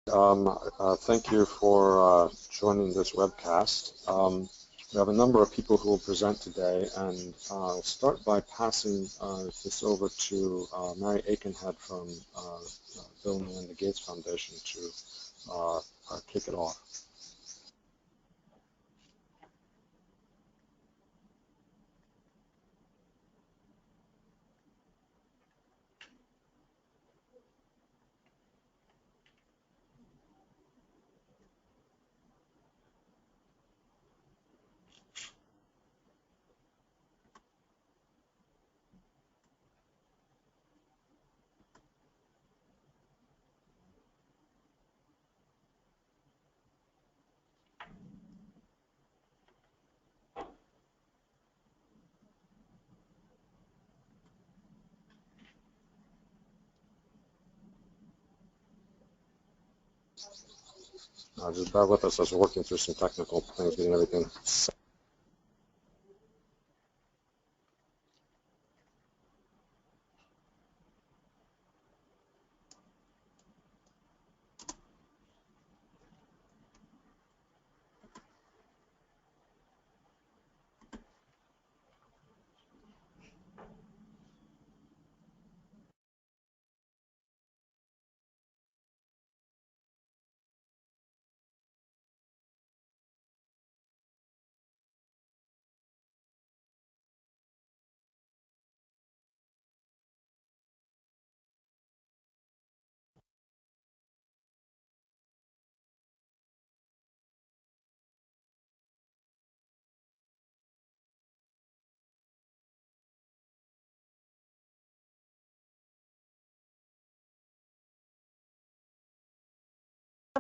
Thank you for joining this webcast. We have a number of people who will present today, and I'll start by passing this over to Mary Aikenhead from Bill and Melinda Gates Foundation to kick it off. Just bear with us as we're working through some technical things, getting everything set.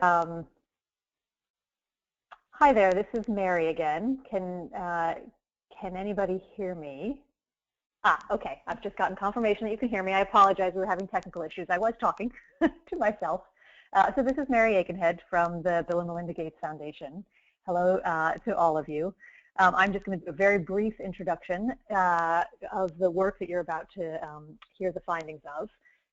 Hi there, this is Mary again. Can anybody hear me? Okay, I've just gotten confirmation that you can hear me. I apologize, we were having technical issues. I was talking to myself. So this is Mary Aikenhead from the Bill and Melinda Gates Foundation. Hello to all of you. I'm just going to do a very brief introduction of the work that you're about to hear the findings of.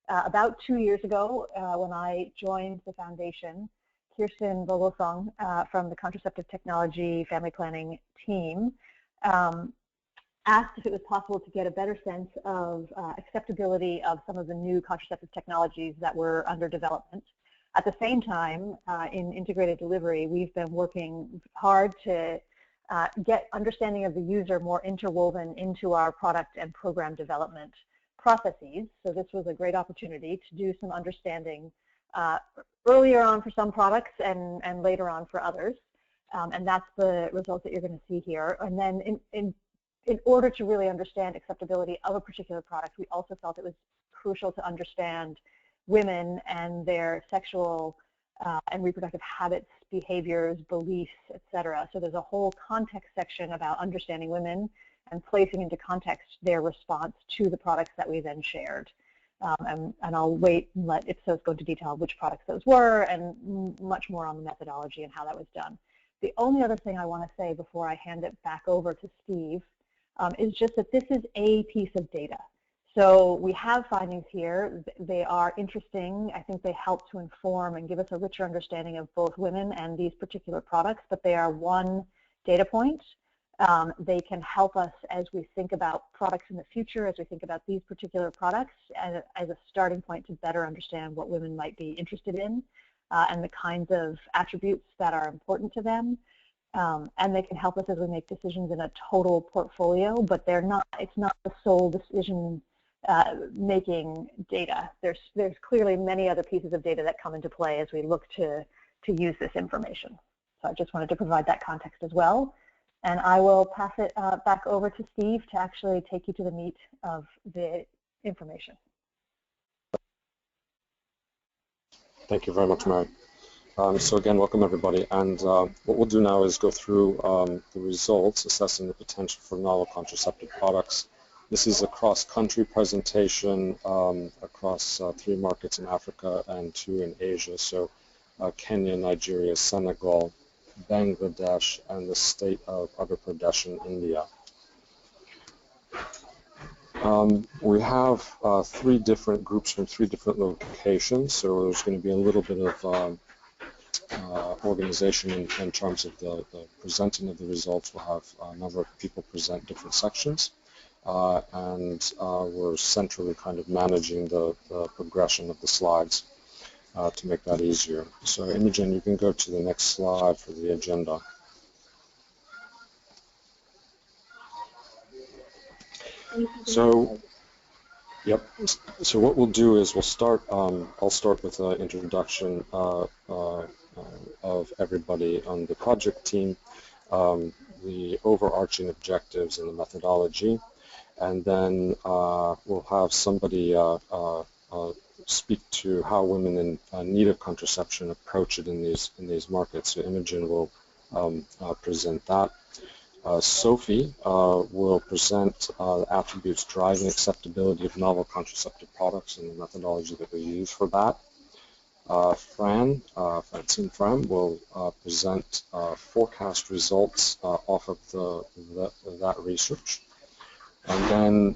About 2 years ago, when I joined the foundation, Kirsten Vogelsong from the Contraceptive Technology Family Planning team asked if it was possible to get a better sense of acceptability of some of the new contraceptive technologies that were under development. At the same time, in integrated delivery, we've been working hard to get understanding of the user more interwoven into our product and program development processes. So this was a great opportunity to do some understanding earlier on for some products and later on for others. And that's the results that you're going to see here. And then in order to really understand acceptability of a particular product, we also felt it was crucial to understand women and their sexual and reproductive habits, behaviors, beliefs, etc. So there's a whole context section about understanding women and placing into context their response to the products that we then shared. And I'll wait and let Ipsos go into detail which products those were and much more on the methodology and how that was done. The only other thing I want to say before I hand it back over to Steve is just that this is a piece of data. So we have findings here. They are interesting. I think they help to inform and give us a richer understanding of both women and these particular products, but they are one data point. They can help us as we think about products in the future, as we think about these particular products as a starting point to better understand what women might be interested in and the kinds of attributes that are important to them. And they can help us as we make decisions in a total portfolio, but it's not the sole decision making data. There's clearly many other pieces of data that come into play as we look to use this information. So I just wanted to provide that context as well. And I will pass it back over to Steve to actually take you to the meat of the information. Thank you very much, Mary. So again, welcome everybody. And what we'll do now is go through the results, assessing the potential for novel contraceptive products. This is a cross-country presentation across 3 markets in Africa and 2 in Asia. So Kenya, Nigeria, Senegal, Bangladesh, and the state of Uttar Pradesh in India. We have 3 different groups from 3 different locations, so there's going to be a little bit of organization in terms of the presenting of the results. We'll have a number of people present different sections, and we're centrally kind of managing the progression of the slides to make that easier. So Imogen, you can go to the next slide for the agenda. So, yep. So what we'll do is we'll start. I'll start with an introduction of everybody on the project team, the overarching objectives and the methodology, and then we'll have somebody speak to how women in need of contraception approach it in these markets. So Imogen will present that. Sophie will present attributes driving acceptability of novel contraceptive products and the methodology that we use for that. Francine Fram will present forecast results off of that research. And then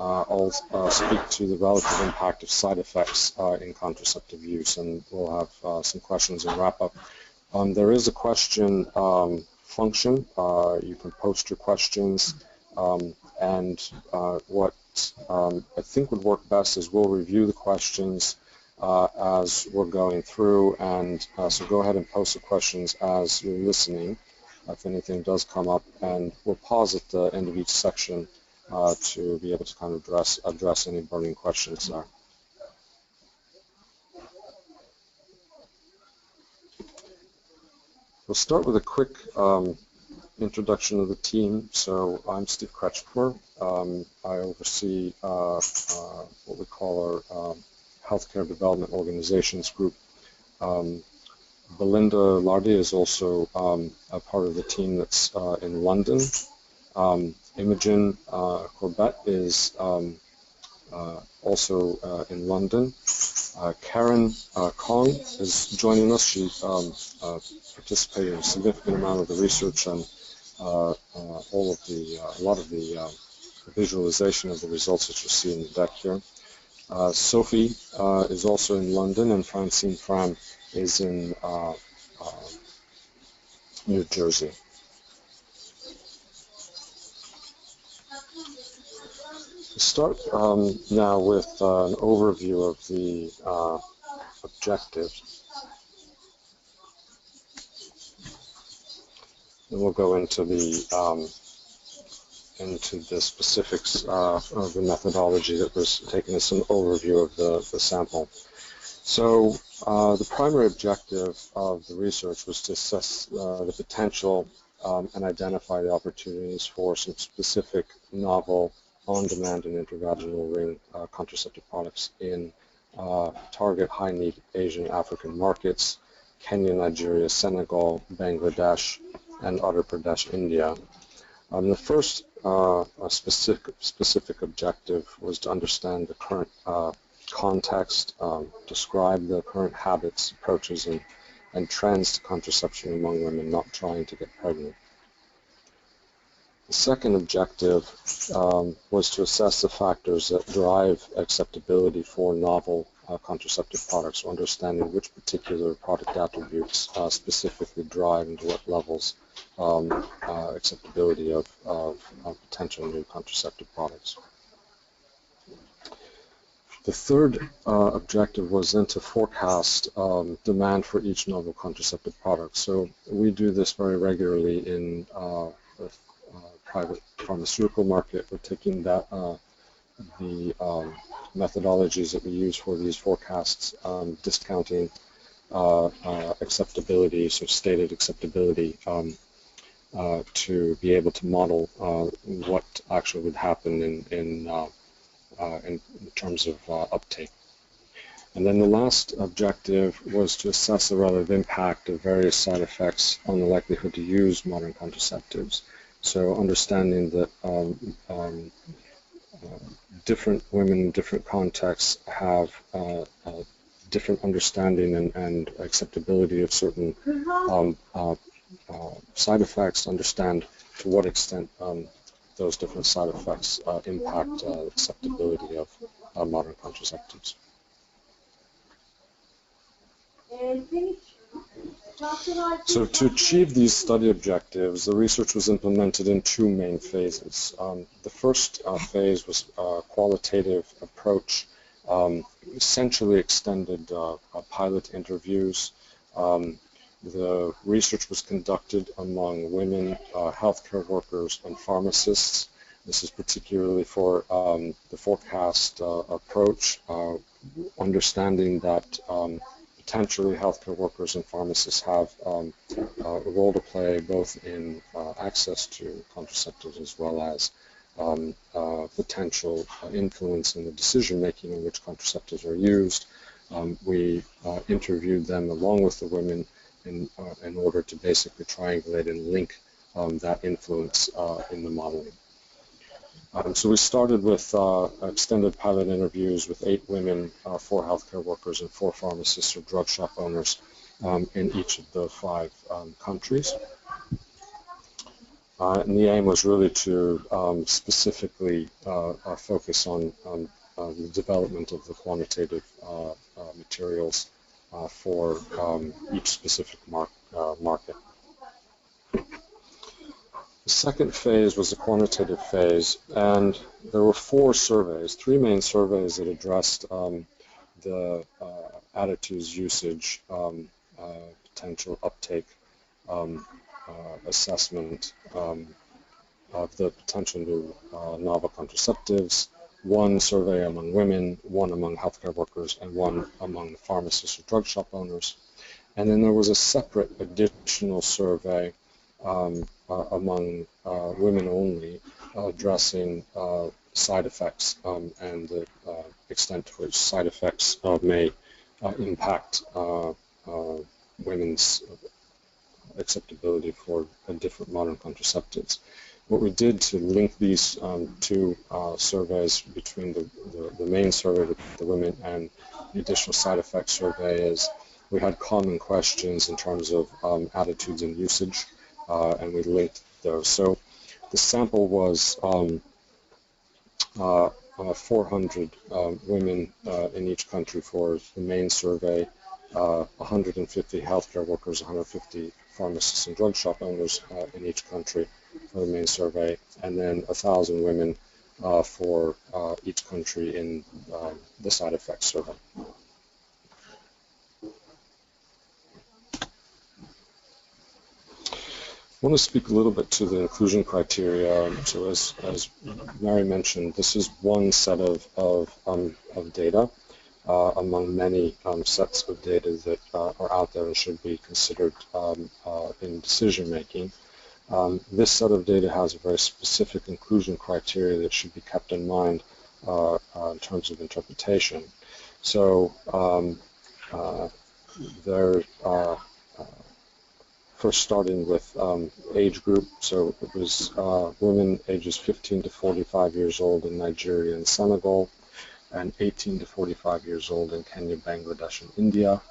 I'll speak to the relative impact of side effects in contraceptive use, and we'll have some questions and wrap up. There is a question function. You can post your questions, and what I think would work best is we'll review the questions as we're going through, and so go ahead and post the questions as you're listening if anything does come up, and we'll pause at the end of each section to be able to kind of address any burning questions there. We'll start with a quick introduction of the team. So I'm Steve Kretschmer. I oversee what we call our Healthcare Development Organizations Group. Melinda Lardy is also a part of the team that's in London. Imogen Corbett is also in London. Karen Kong is joining us. She participated in a significant amount of the research and a lot of the visualization of the results that you see in the deck here. Sophie is also in London, and Francine Fram is in New Jersey. We'll start now with an overview of the objectives. And we'll go into the specifics of the methodology that was taken as an overview of the sample. So the primary objective of the research was to assess the potential and identify the opportunities for some specific novel on-demand and intravaginal ring contraceptive products in target high-need Asian African markets, Kenya, Nigeria, Senegal, Bangladesh, and Uttar Pradesh, India. The first specific objective was to understand the current context, describe the current habits, approaches, and trends to contraception among women not trying to get pregnant. The second objective was to assess the factors that drive acceptability for novel contraceptive products, so understanding which particular product attributes specifically drive and to what levels acceptability of potential new contraceptive products. The third objective was then to forecast demand for each novel contraceptive product. So we do this very regularly in the private pharmaceutical market. We're taking that the methodologies that we use for these forecasts, discounting acceptability, so stated acceptability, to be able to model what actually would happen in terms of uptake. And then the last objective was to assess the relative impact of various side effects on the likelihood to use modern contraceptives. So understanding that different women in different contexts have different understanding and acceptability of certain side effects, understand to what extent those different side effects impact acceptability of modern contraceptives. So to achieve these study objectives, the research was implemented in two main phases. The first phase was a qualitative approach, essentially extended pilot interviews. The research was conducted among women, healthcare workers, and pharmacists. This is particularly for the forecast approach, understanding that potentially healthcare workers and pharmacists have a role to play both in access to contraceptives as well as potential influence in the decision-making in which contraceptives are used. We interviewed them along with the women in order to basically triangulate and link that influence in the modeling. So we started with extended pilot interviews with 8 women, 4 healthcare workers, and 4 pharmacists or drug shop owners in each of the 5 countries. And the aim was really to specifically focus on the development of the quantitative materials for each specific market. The second phase was the quantitative phase, and there were 4 surveys, 3 main surveys that addressed the attitudes, usage, potential uptake, assessment of the potential new novel contraceptives, 1 survey among women, 1 among healthcare workers, and 1 among pharmacists or drug shop owners. And then there was a separate additional survey among women only, addressing side effects and the extent to which side effects may impact women's acceptability for different modern contraceptives. What we did to link these 2 surveys between the main survey with the women and the additional side effects survey is we had common questions in terms of attitudes and usage, and we linked those. So the sample was 400 women in each country for the main survey, 150 healthcare workers, 150 pharmacists and drug shop owners in each country for the main survey, and then 1,000 women for each country in the side effects survey. I want to speak a little bit to the inclusion criteria. So as Mary mentioned, this is one set of data among many sets of data that are out there and should be considered in decision making. This set of data has a very specific inclusion criteria that should be kept in mind in terms of interpretation. So there are first starting with age group, so it was women ages 15 to 45 years old in Nigeria and Senegal, and 18 to 45 years old in Kenya, Bangladesh, and India.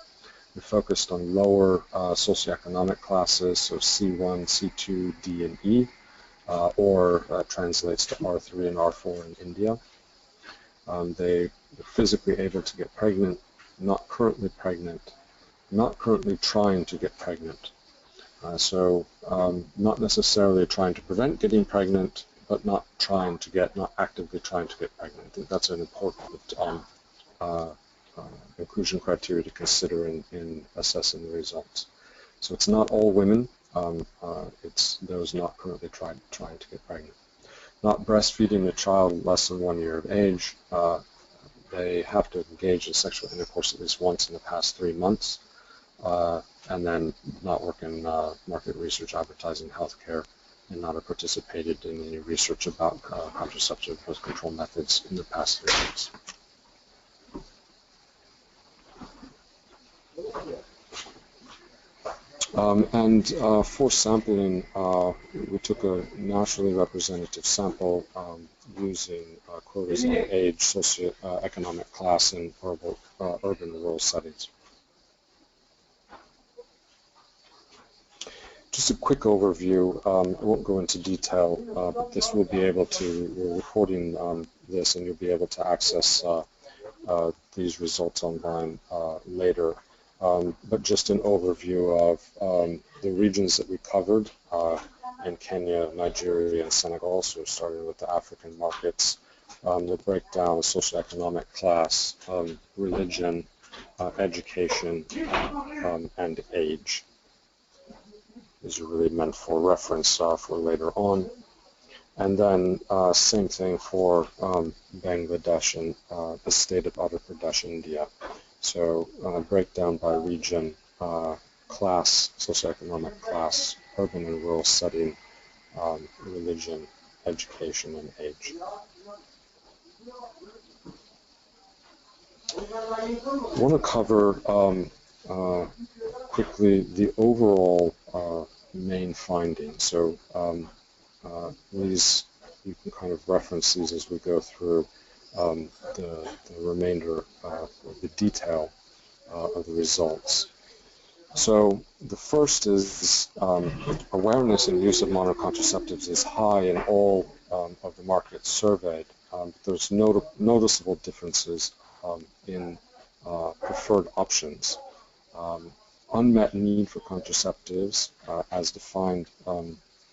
We focused on lower socioeconomic classes, so C1, C2, D, and E, or translates to R3 and R4 in India. They were physically able to get pregnant, not currently pregnant, not currently trying to get pregnant. So not necessarily trying to prevent getting pregnant, but not actively trying to get pregnant. I think that's an important inclusion criteria to consider in assessing the results. So it's not all women, it's those not currently trying to get pregnant. Not breastfeeding a child less than 1 year of age. They have to engage in sexual intercourse at least once in the past 3 months. And then not work in market research, advertising, healthcare, and not have participated in any research about contraceptive birth control methods in the past 3 months. For sampling, we took a nationally representative sample using quotas on age, socioeconomic class, and urban and rural settings. Just a quick overview. I won't go into detail, but this will be able to, we're recording this, and you'll be able to access these results online later. but just an overview of the regions that we covered in Kenya, Nigeria, and Senegal. So starting with the African markets, we'll break down socioeconomic class, religion, education, and age. These are really meant for reference for later on. And then same thing for Bangladesh and the state of Uttar Pradesh, India. So breakdown by region, class, socioeconomic class, urban and rural setting, religion, education, and age. I want to cover quickly the overall main findings. So these, you can kind of reference these as we go through the remainder of the detail of the results. So the first is awareness and use of modern contraceptives is high in all of the markets surveyed. There's noticeable differences in preferred options. Unmet need for contraceptives, as defined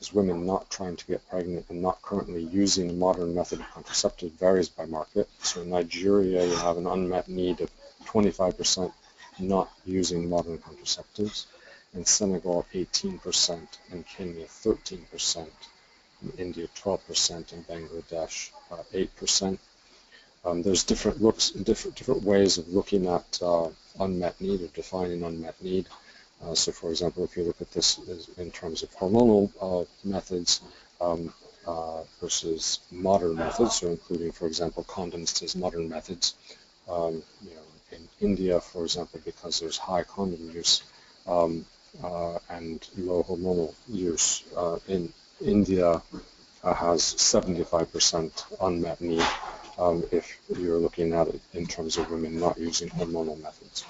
as women not trying to get pregnant and not currently using a modern method of contraceptive, varies by market. So in Nigeria, you have an unmet need of 25% not using modern contraceptives. In Senegal, 18%. In Kenya, 13%. In India, 12%. In Bangladesh, 8%. There's different ways of looking at unmet need or defining unmet need. So, for example, if you look at this in terms of hormonal methods versus modern methods, so including, for example, condoms as modern methods. In India, for example, because there's high condom use and low hormonal use, in India has 75% unmet need if you're looking at it in terms of women not using hormonal methods.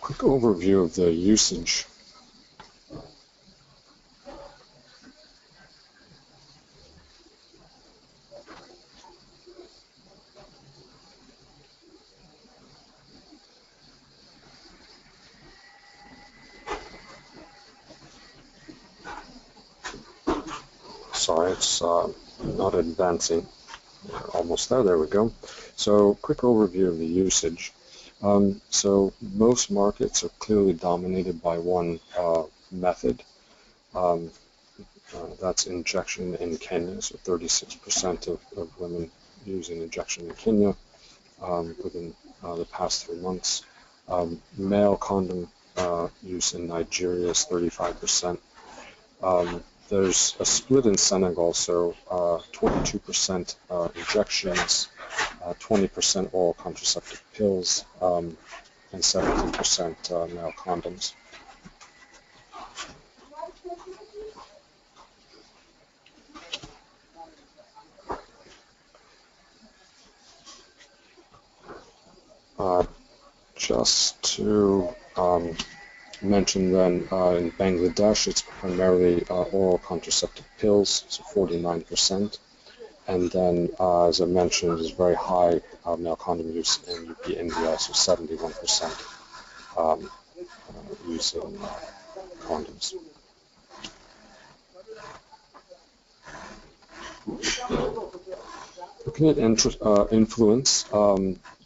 Quick overview of the usage. Sorry, it's not advancing. Almost there, there we go. So quick overview of the usage. So most markets are clearly dominated by one method. That's injection in Kenya, so 36% of women using injection in Kenya within the past 3 months. Male condom use in Nigeria is 35%. There's a split in Senegal, so 22% injections, 20% oral contraceptive pills, and 17% male condoms. Just to mention then, in Bangladesh, it's primarily oral contraceptive pills, so 49%. And then, as I mentioned, there's very high male condom use in UP, India, so 71% using condoms. Looking at influence,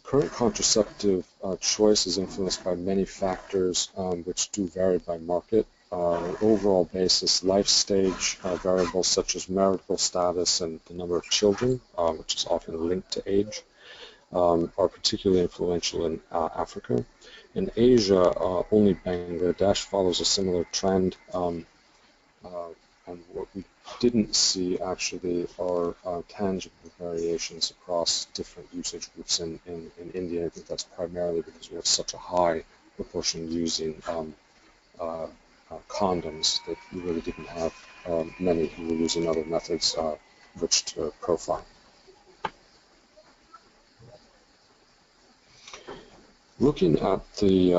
current contraceptive choice is influenced by many factors which do vary by market. On an overall basis, life stage variables such as marital status and the number of children, which is often linked to age, are particularly influential in Africa. In Asia, only Bangladesh follows a similar trend, and what we didn't see actually are tangible variations across different usage groups in India. I think that's primarily because we have such a high proportion using condoms that we really didn't have many who were using other methods which to profile. Looking at the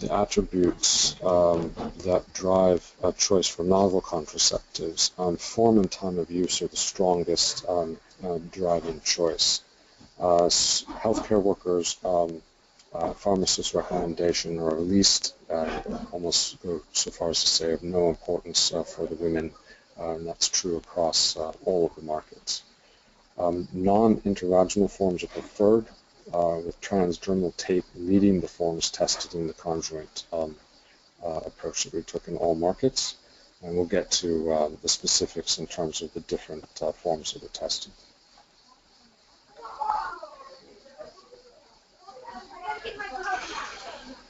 attributes that drive a choice for novel contraceptives, form and time of use are the strongest driving choice. healthcare workers, pharmacist recommendation, or at least almost go so far as to say of no importance for the women, and that's true across all of the markets. Non-intravaginal forms are preferred, with transdermal tape leading the forms tested in the conjoint approach that we took in all markets, and we'll get to the specifics in terms of the different forms that were tested.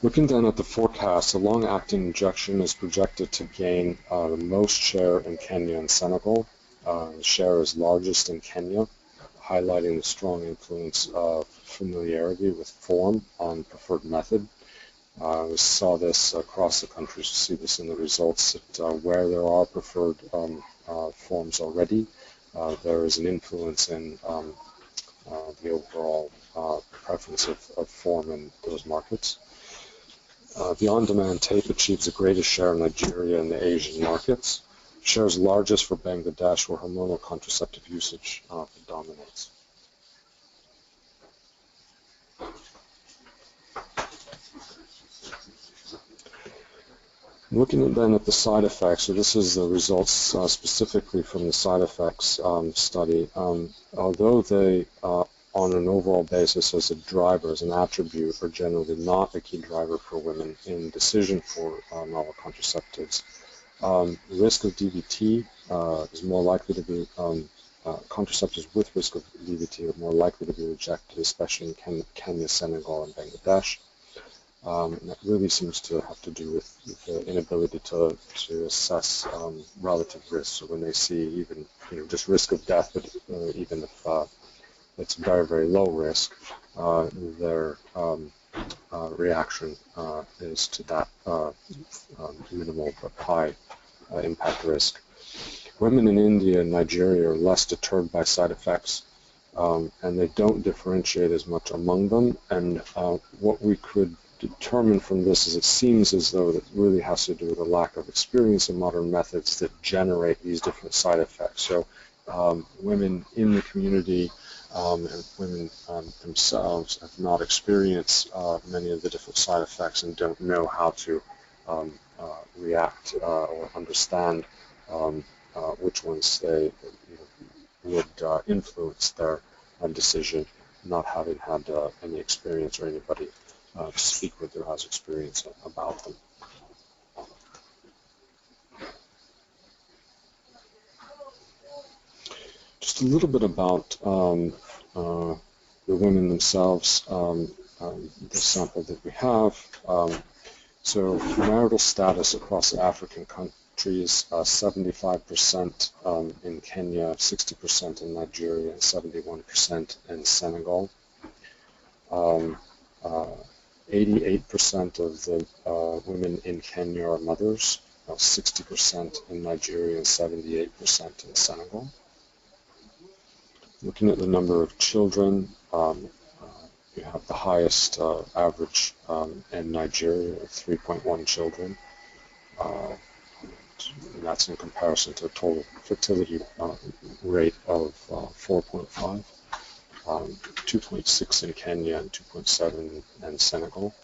Looking then at the forecast, the long-acting injection is projected to gain the most share in Kenya and Senegal. The share is largest in Kenya, highlighting the strong influence of familiarity with form on preferred method. We saw this across the country. You see this in the results that where there are preferred forms already, there is an influence in the overall preference of form in those markets. The on-demand tape achieves the greatest share in Nigeria and the Asian markets. Share is largest for Bangladesh, where hormonal contraceptive usage predominates. Looking then at the side effects, so this is the results specifically from the side effects study. Although they, on an overall basis as a driver, as an attribute, are generally not a key driver for women in decision for novel contraceptives, risk of DVT is more likely to be, contraceptives with risk of DVT are more likely to be rejected, especially in Kenya, Senegal, and Bangladesh. And that really seems to have to do with the inability to assess relative risk. So when they see even just risk of death, but even if it's very, very low risk, their reaction is to that minimal but high impact risk. Women in India and Nigeria are less deterred by side effects, and they don't differentiate as much among them. And what we could determine from this is it seems as though it really has to do with a lack of experience in modern methods that generate these different side effects. So women in the community and women themselves have not experienced many of the different side effects and don't know how to react or understand which ones they would influence their decision, not having had any experience or anybody to speak with who has experience about them. Just a little bit about the women themselves, the sample that we have. So marital status across the African countries, 75% in Kenya, 60% in Nigeria, and 71% in Senegal. 88% of the women in Kenya are mothers, 60% in Nigeria, and 78% in Senegal. Looking at the number of children, you have the highest average in Nigeria of 3.1 children. And that's in comparison to a total fertility rate of 4.5. 2.6 in Kenya and 2.7 in Senegal.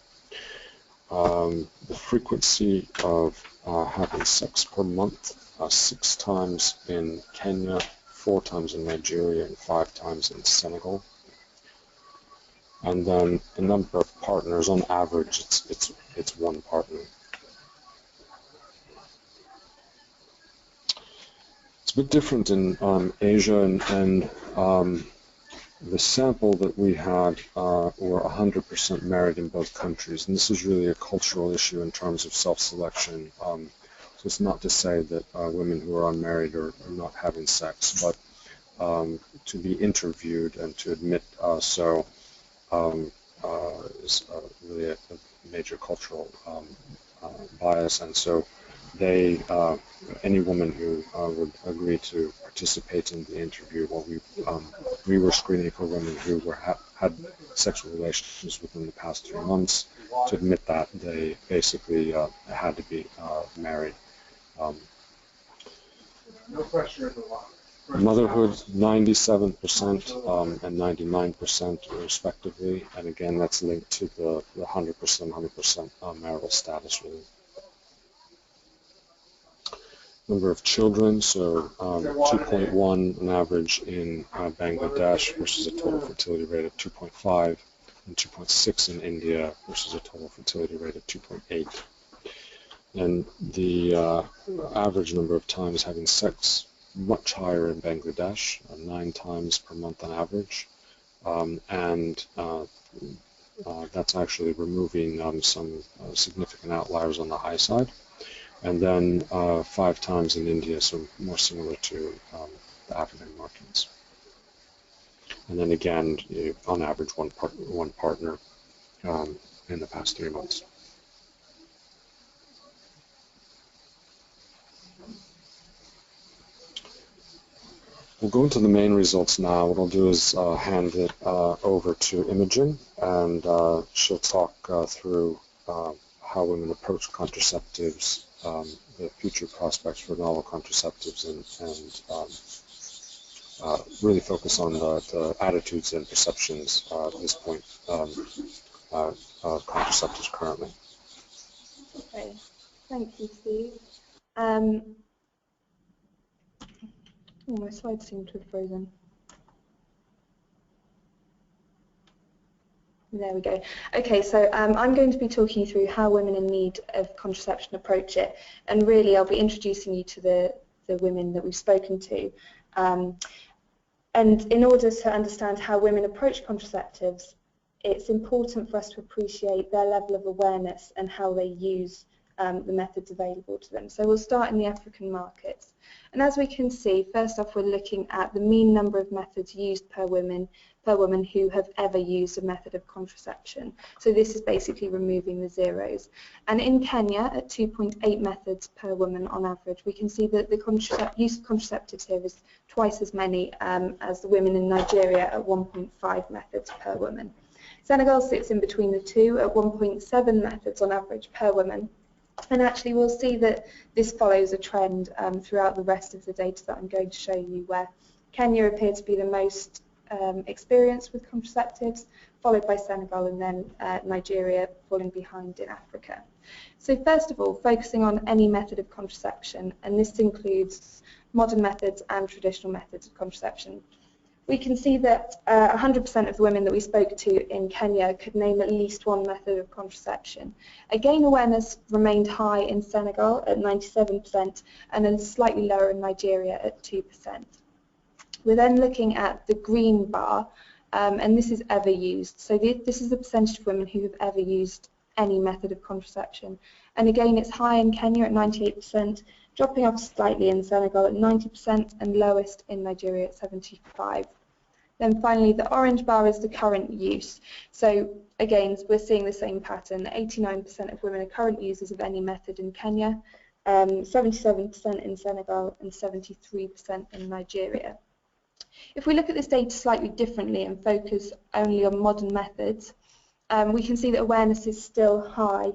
The frequency of having sex per month, 6 times in Kenya, 4 times in Nigeria, and 5 times in Senegal. And then the number of partners, on average, it's one partner. It's a bit different in Asia, and the sample that we had were 100% married in both countries, and this is really a cultural issue in terms of self-selection. So it's not to say that women who are unmarried are not having sex, but to be interviewed and to admit so is really a major cultural bias, and so they, any woman who would agree to participate in the interview, well, we were screening for women who had sexual relations within the past 3 months. To admit that, they basically had to be married. No pressure in the line. Motherhood, 97% and 99% respectively, and again that's linked to the 100% marital status really. Number of children, so 2.1 on average in Bangladesh versus a total fertility rate of 2.5, and 2.6 in India versus a total fertility rate of 2.8. And the average number of times having sex much higher in Bangladesh, 9 times per month on average, and that's actually removing some significant outliers on the high side. And then 5 times in India, so more similar to the African markets. And then again, on average, one partner in the past 3 months. We'll go into the main results now. What I'll do is hand it over to Imogen, and she'll talk through how women approach contraceptives, the future prospects for novel contraceptives, and really focus on the attitudes and perceptions at this point of contraceptives currently. Okay, thank you, Steve. Oh, my slides seem to have frozen. There we go. Okay, so I'm going to be talking you through how women in need of contraception approach it, and really I'll be introducing you to the women that we've spoken to. And in order to understand how women approach contraceptives, it's important for us to appreciate their level of awareness and how they use the methods available to them. So we'll start in the African markets. And as we can see, first off, we're looking at the mean number of methods used per woman who have ever used a method of contraception. So this is basically removing the zeros. And in Kenya, at 2.8 methods per woman on average, we can see that the use of contraceptives here is twice as many as the women in Nigeria at 1.5 methods per woman. Senegal sits in between the two at 1.7 methods on average per woman. And actually we'll see that this follows a trend throughout the rest of the data that I'm going to show you, where Kenya appeared to be the most experienced with contraceptives, followed by Senegal, and then Nigeria falling behind in Africa. So first of all, focusing on any method of contraception, and this includes modern methods and traditional methods of contraception. We can see that 100% of the women that we spoke to in Kenya could name at least one method of contraception. Again, awareness remained high in Senegal at 97% and then slightly lower in Nigeria at 2%. We're then looking at the green bar, and this is ever used. So this is the percentage of women who have ever used any method of contraception. And again, it's high in Kenya at 98%, dropping off slightly in Senegal at 90%, and lowest in Nigeria at 75%. Then finally, the orange bar is the current use. So again, we're seeing the same pattern. 89% of women are current users of any method in Kenya, 77% in Senegal, and 73% in Nigeria. If we look at this data slightly differently and focus only on modern methods, we can see that awareness is still high,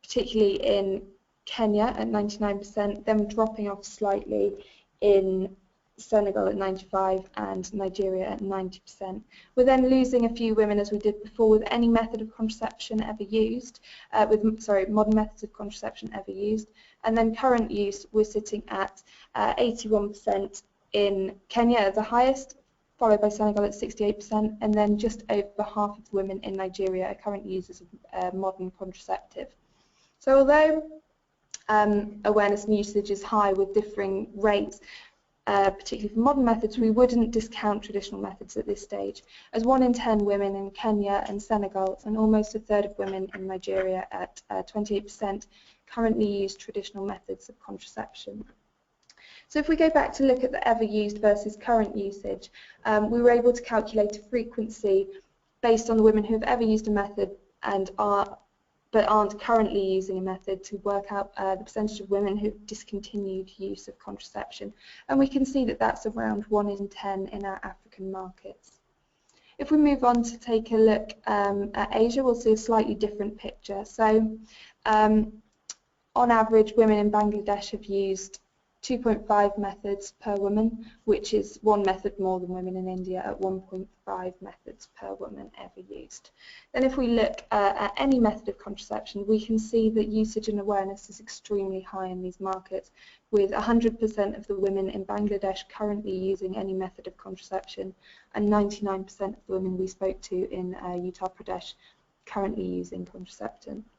particularly in Kenya at 99%, then dropping off slightly in Senegal at 95% and Nigeria at 90%. We're then losing a few women, as we did before, with any method of contraception ever used, modern methods of contraception ever used, and then current use, we're sitting at 81% in Kenya at the highest, followed by Senegal at 68%, and then just over half of women in Nigeria are current users of modern contraceptive. So although awareness and usage is high with differing rates, particularly for modern methods, we wouldn't discount traditional methods at this stage, as 1 in 10 women in Kenya and Senegal, and almost a third of women in Nigeria at 28%, currently use traditional methods of contraception. So if we go back to look at the ever used versus current usage, we were able to calculate a frequency based on the women who have ever used a method and but aren't currently using a method, to work out the percentage of women who've discontinued use of contraception. And we can see that that's around 1 in 10 in our African markets. If we move on to take a look at Asia, we'll see a slightly different picture. So on average, women in Bangladesh have used 2.5 methods per woman, which is 1 method more than women in India at 1.5 methods per woman ever used. Then if we look at any method of contraception, we can see that usage and awareness is extremely high in these markets, with 100% of the women in Bangladesh currently using any method of contraception, and 99% of the women we spoke to in Uttar Pradesh currently using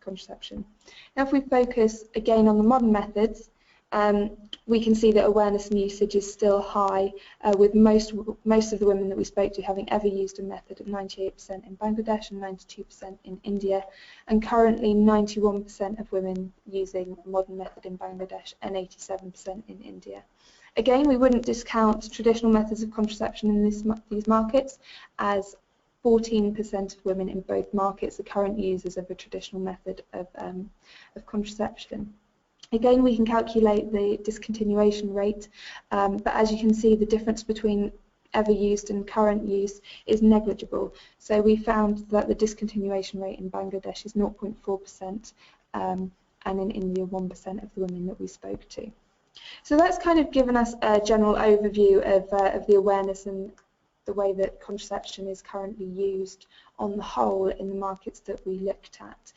contraception. Now if we focus again on the modern methods, we can see that awareness and usage is still high, with most of the women that we spoke to having ever used a method at 98% in Bangladesh and 92% in India, and currently 91% of women using a modern method in Bangladesh and 87% in India. Again, we wouldn't discount traditional methods of contraception in these markets, as 14% of women in both markets are current users of a traditional method of contraception. Again, we can calculate the discontinuation rate, but as you can see, the difference between ever used and current use is negligible. So we found that the discontinuation rate in Bangladesh is 0.4%, and in India 1% of the women that we spoke to. So that's kind of given us a general overview of the awareness and the way that contraception is currently used on the whole in the markets that we looked at.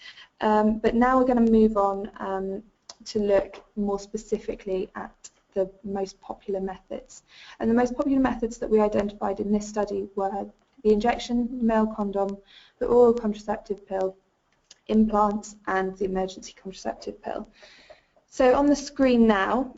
But now we're going to move on to look more specifically at the most popular methods. And the most popular methods that we identified in this study were the injection, male condom, the oral contraceptive pill, implants, and the emergency contraceptive pill. So on the screen now,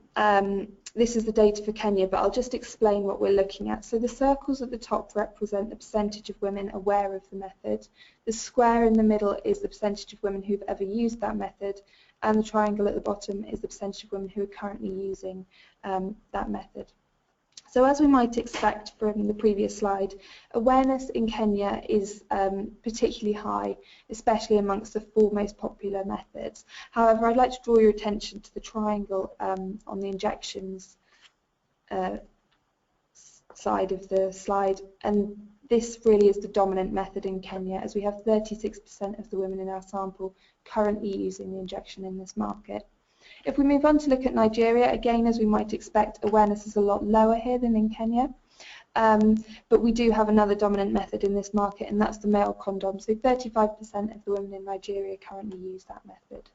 this is the data for Kenya, but I'll just explain what we're looking at. So the circles at the top represent the percentage of women aware of the method. The square in the middle is the percentage of women who've ever used that method, and the triangle at the bottom is the percentage of women who are currently using that method. So as we might expect from the previous slide, awareness in Kenya is particularly high, especially amongst the 4 most popular methods. However, I'd like to draw your attention to the triangle on the injections side of the slide, and this really is the dominant method in Kenya, as we have 36% of the women in our sample currently using the injection in this market. If we move on to look at Nigeria, again, as we might expect, awareness is a lot lower here than in Kenya, but we do have another dominant method in this market, and that's the male condom. So 35% of the women in Nigeria currently use that method.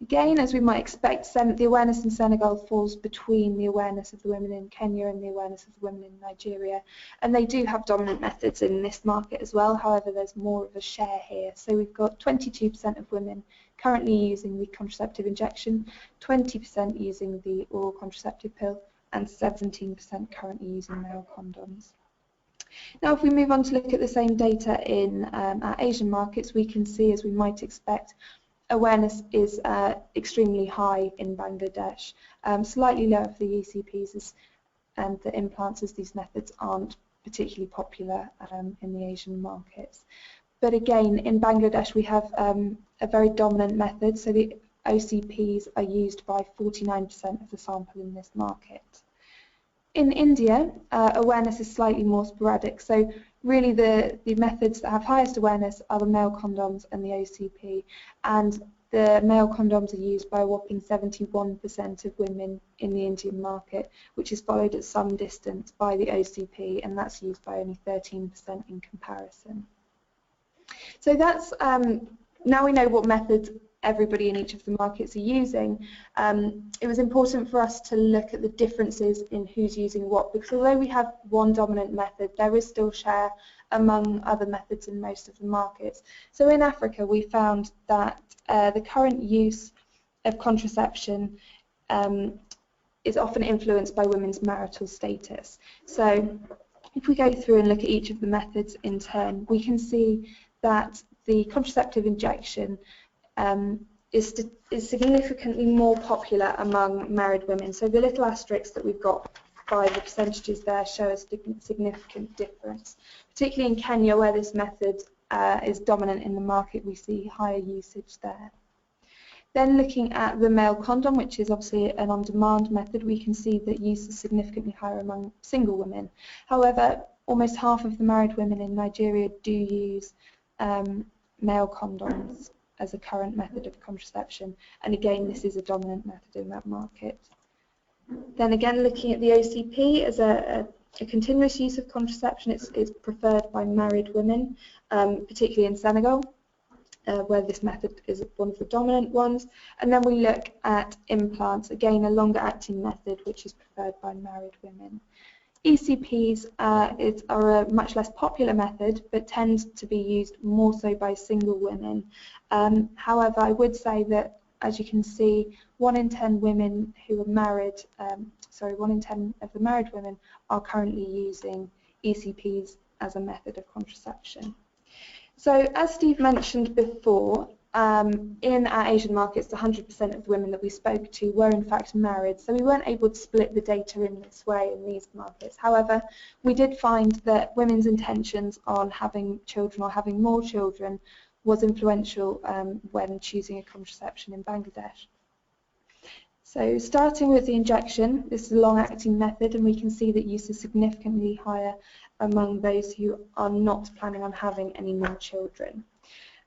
Again, as we might expect, the awareness in Senegal falls between the awareness of the women in Kenya and the awareness of the women in Nigeria, and they do have dominant methods in this market as well. However, there's more of a share here. So we've got 22% of women currently using the contraceptive injection, 20% using the oral contraceptive pill, and 17% currently using male condoms. Now, if we move on to look at the same data in our Asian markets, we can see, as we might expect, awareness is extremely high in Bangladesh, slightly lower for the ECPs and the implants, as these methods aren't particularly popular in the Asian markets. But again, in Bangladesh we have a very dominant method, so the OCPs are used by 49% of the sample in this market. In India, awareness is slightly more sporadic, so really the methods that have highest awareness are the male condoms and the OCP, and the male condoms are used by a whopping 71% of women in the Indian market, which is followed at some distance by the OCP, and that's used by only 13% in comparison. So that's, now we know what methods everybody in each of the markets are using, it was important for us to look at the differences in who's using what, because although we have one dominant method, there is still share among other methods in most of the markets. So in Africa we found that the current use of contraception is often influenced by women's marital status. So if we go through and look at each of the methods in turn, we can see that the contraceptive injection is significantly more popular among married women. So the little asterisks that we've got by the percentages there show a significant difference. Particularly in Kenya, where this method is dominant in the market, we see higher usage there. Then looking at the male condom, which is obviously an on-demand method, we can see that use is significantly higher among single women. However, almost half of the married women in Nigeria do use male condoms as a current method of contraception, and again this is a dominant method in that market. Then again, looking at the OCP as a continuous use of contraception, it's preferred by married women, particularly in Senegal, where this method is one of the dominant ones. And then we look at implants, again a longer acting method which is preferred by married women. ECPs are a much less popular method but tend to be used more so by single women. However, I would say that, as you can see, 1 in 10 women who are married, 1 in 10 of the married women are currently using ECPs as a method of contraception. So, as Steve mentioned before, in our Asian markets, 100% of the women that we spoke to were in fact married, so we weren't able to split the data in this way in these markets. However, we did find that women's intentions on having children or having more children was influential when choosing a contraception in Bangladesh. So starting with the injection, this is a long-acting method, and we can see that use is significantly higher among those who are not planning on having any more children.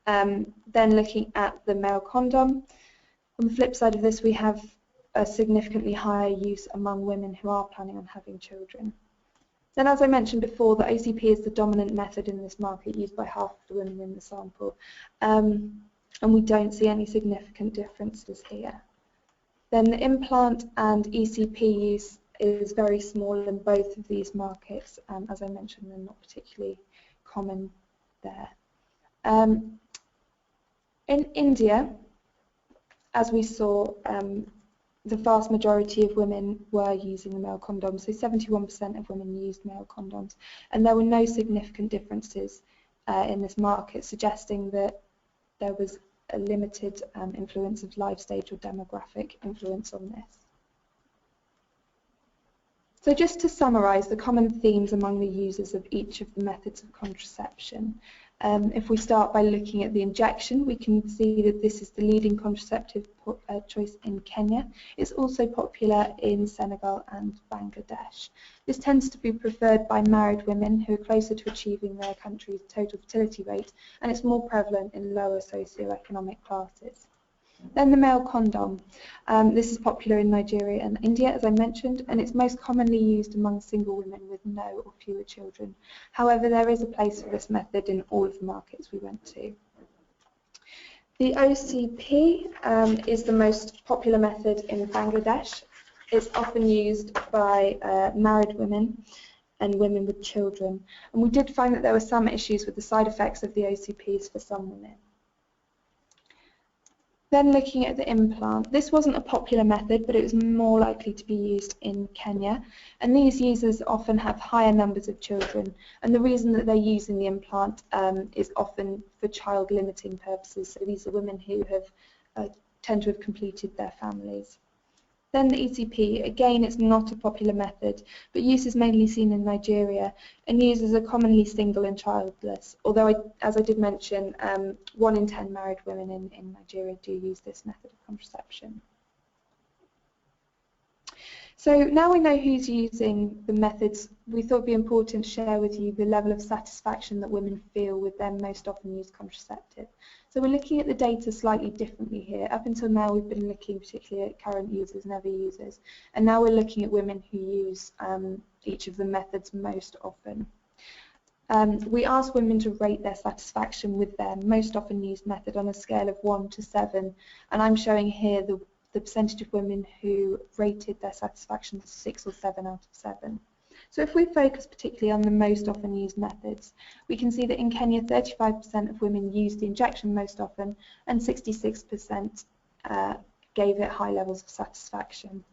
Then looking at the male condom, on the flip side of this we have a significantly higher use among women who are planning on having children. Then, as I mentioned before, the OCP is the dominant method in this market, used by half of the women in the sample, and we don't see any significant differences here. Then the implant and ECP use is very small in both of these markets. As I mentioned, they're not particularly common there. In India, as we saw, the vast majority of women were using the male condoms, so 71% of women used male condoms, and there were no significant differences in this market, suggesting that there was a limited influence of life stage or demographic influence on this. So just to summarise the common themes among the users of each of the methods of contraception, if we start by looking at the injection, we can see that this is the leading contraceptive choice in Kenya. It's also popular in Senegal and Bangladesh. This tends to be preferred by married women who are closer to achieving their country's total fertility rate, and it's more prevalent in lower socioeconomic classes. Then the male condom. This is popular in Nigeria and India, as I mentioned, and it's most commonly used among single women with no or fewer children. However, there is a place for this method in all of the markets we went to. The OCP is the most popular method in Bangladesh. It's often used by married women and women with children, and we did find that there were some issues with the side effects of the OCPs for some women. Then looking at the implant, this wasn't a popular method, but it was more likely to be used in Kenya, and these users often have higher numbers of children, and the reason that they're using the implant is often for child limiting purposes, so these are women who have tend to have completed their families. Then the ECP, again it's not a popular method, but use is mainly seen in Nigeria, and users are commonly single and childless, although as I did mention, 1 in 10 married women in Nigeria do use this method of contraception. So now we know who's using the methods, we thought it would be important to share with you the level of satisfaction that women feel with their most often used contraceptive. So we're looking at the data slightly differently here. Up until now we've been looking particularly at current users, never users, and now we're looking at women who use each of the methods most often. We asked women to rate their satisfaction with their most often used method on a scale of 1 to 7, and I'm showing here the percentage of women who rated their satisfaction as 6 or 7 out of 7. So if we focus particularly on the most often used methods, we can see that in Kenya 35% of women used the injection most often, and 66% gave it high levels of satisfaction.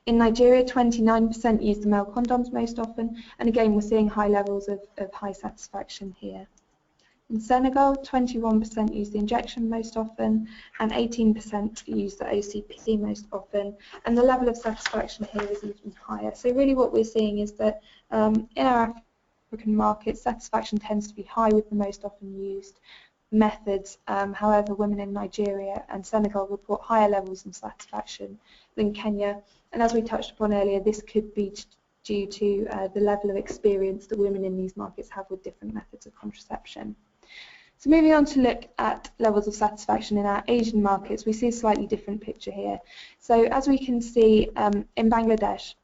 In Nigeria, 29% used the male condoms most often, and again we're seeing high levels of high satisfaction here. In Senegal, 21% use the injection most often, and 18% use the OCP most often, and the level of satisfaction here is even higher. So really what we're seeing is that in our African markets, satisfaction tends to be high with the most often used methods. However, women in Nigeria and Senegal report higher levels of satisfaction than Kenya, and as we touched upon earlier, this could be due to the level of experience that women in these markets have with different methods of contraception. So moving on to look at levels of satisfaction in our Asian markets, we see a slightly different picture here. So as we can see in Bangladesh,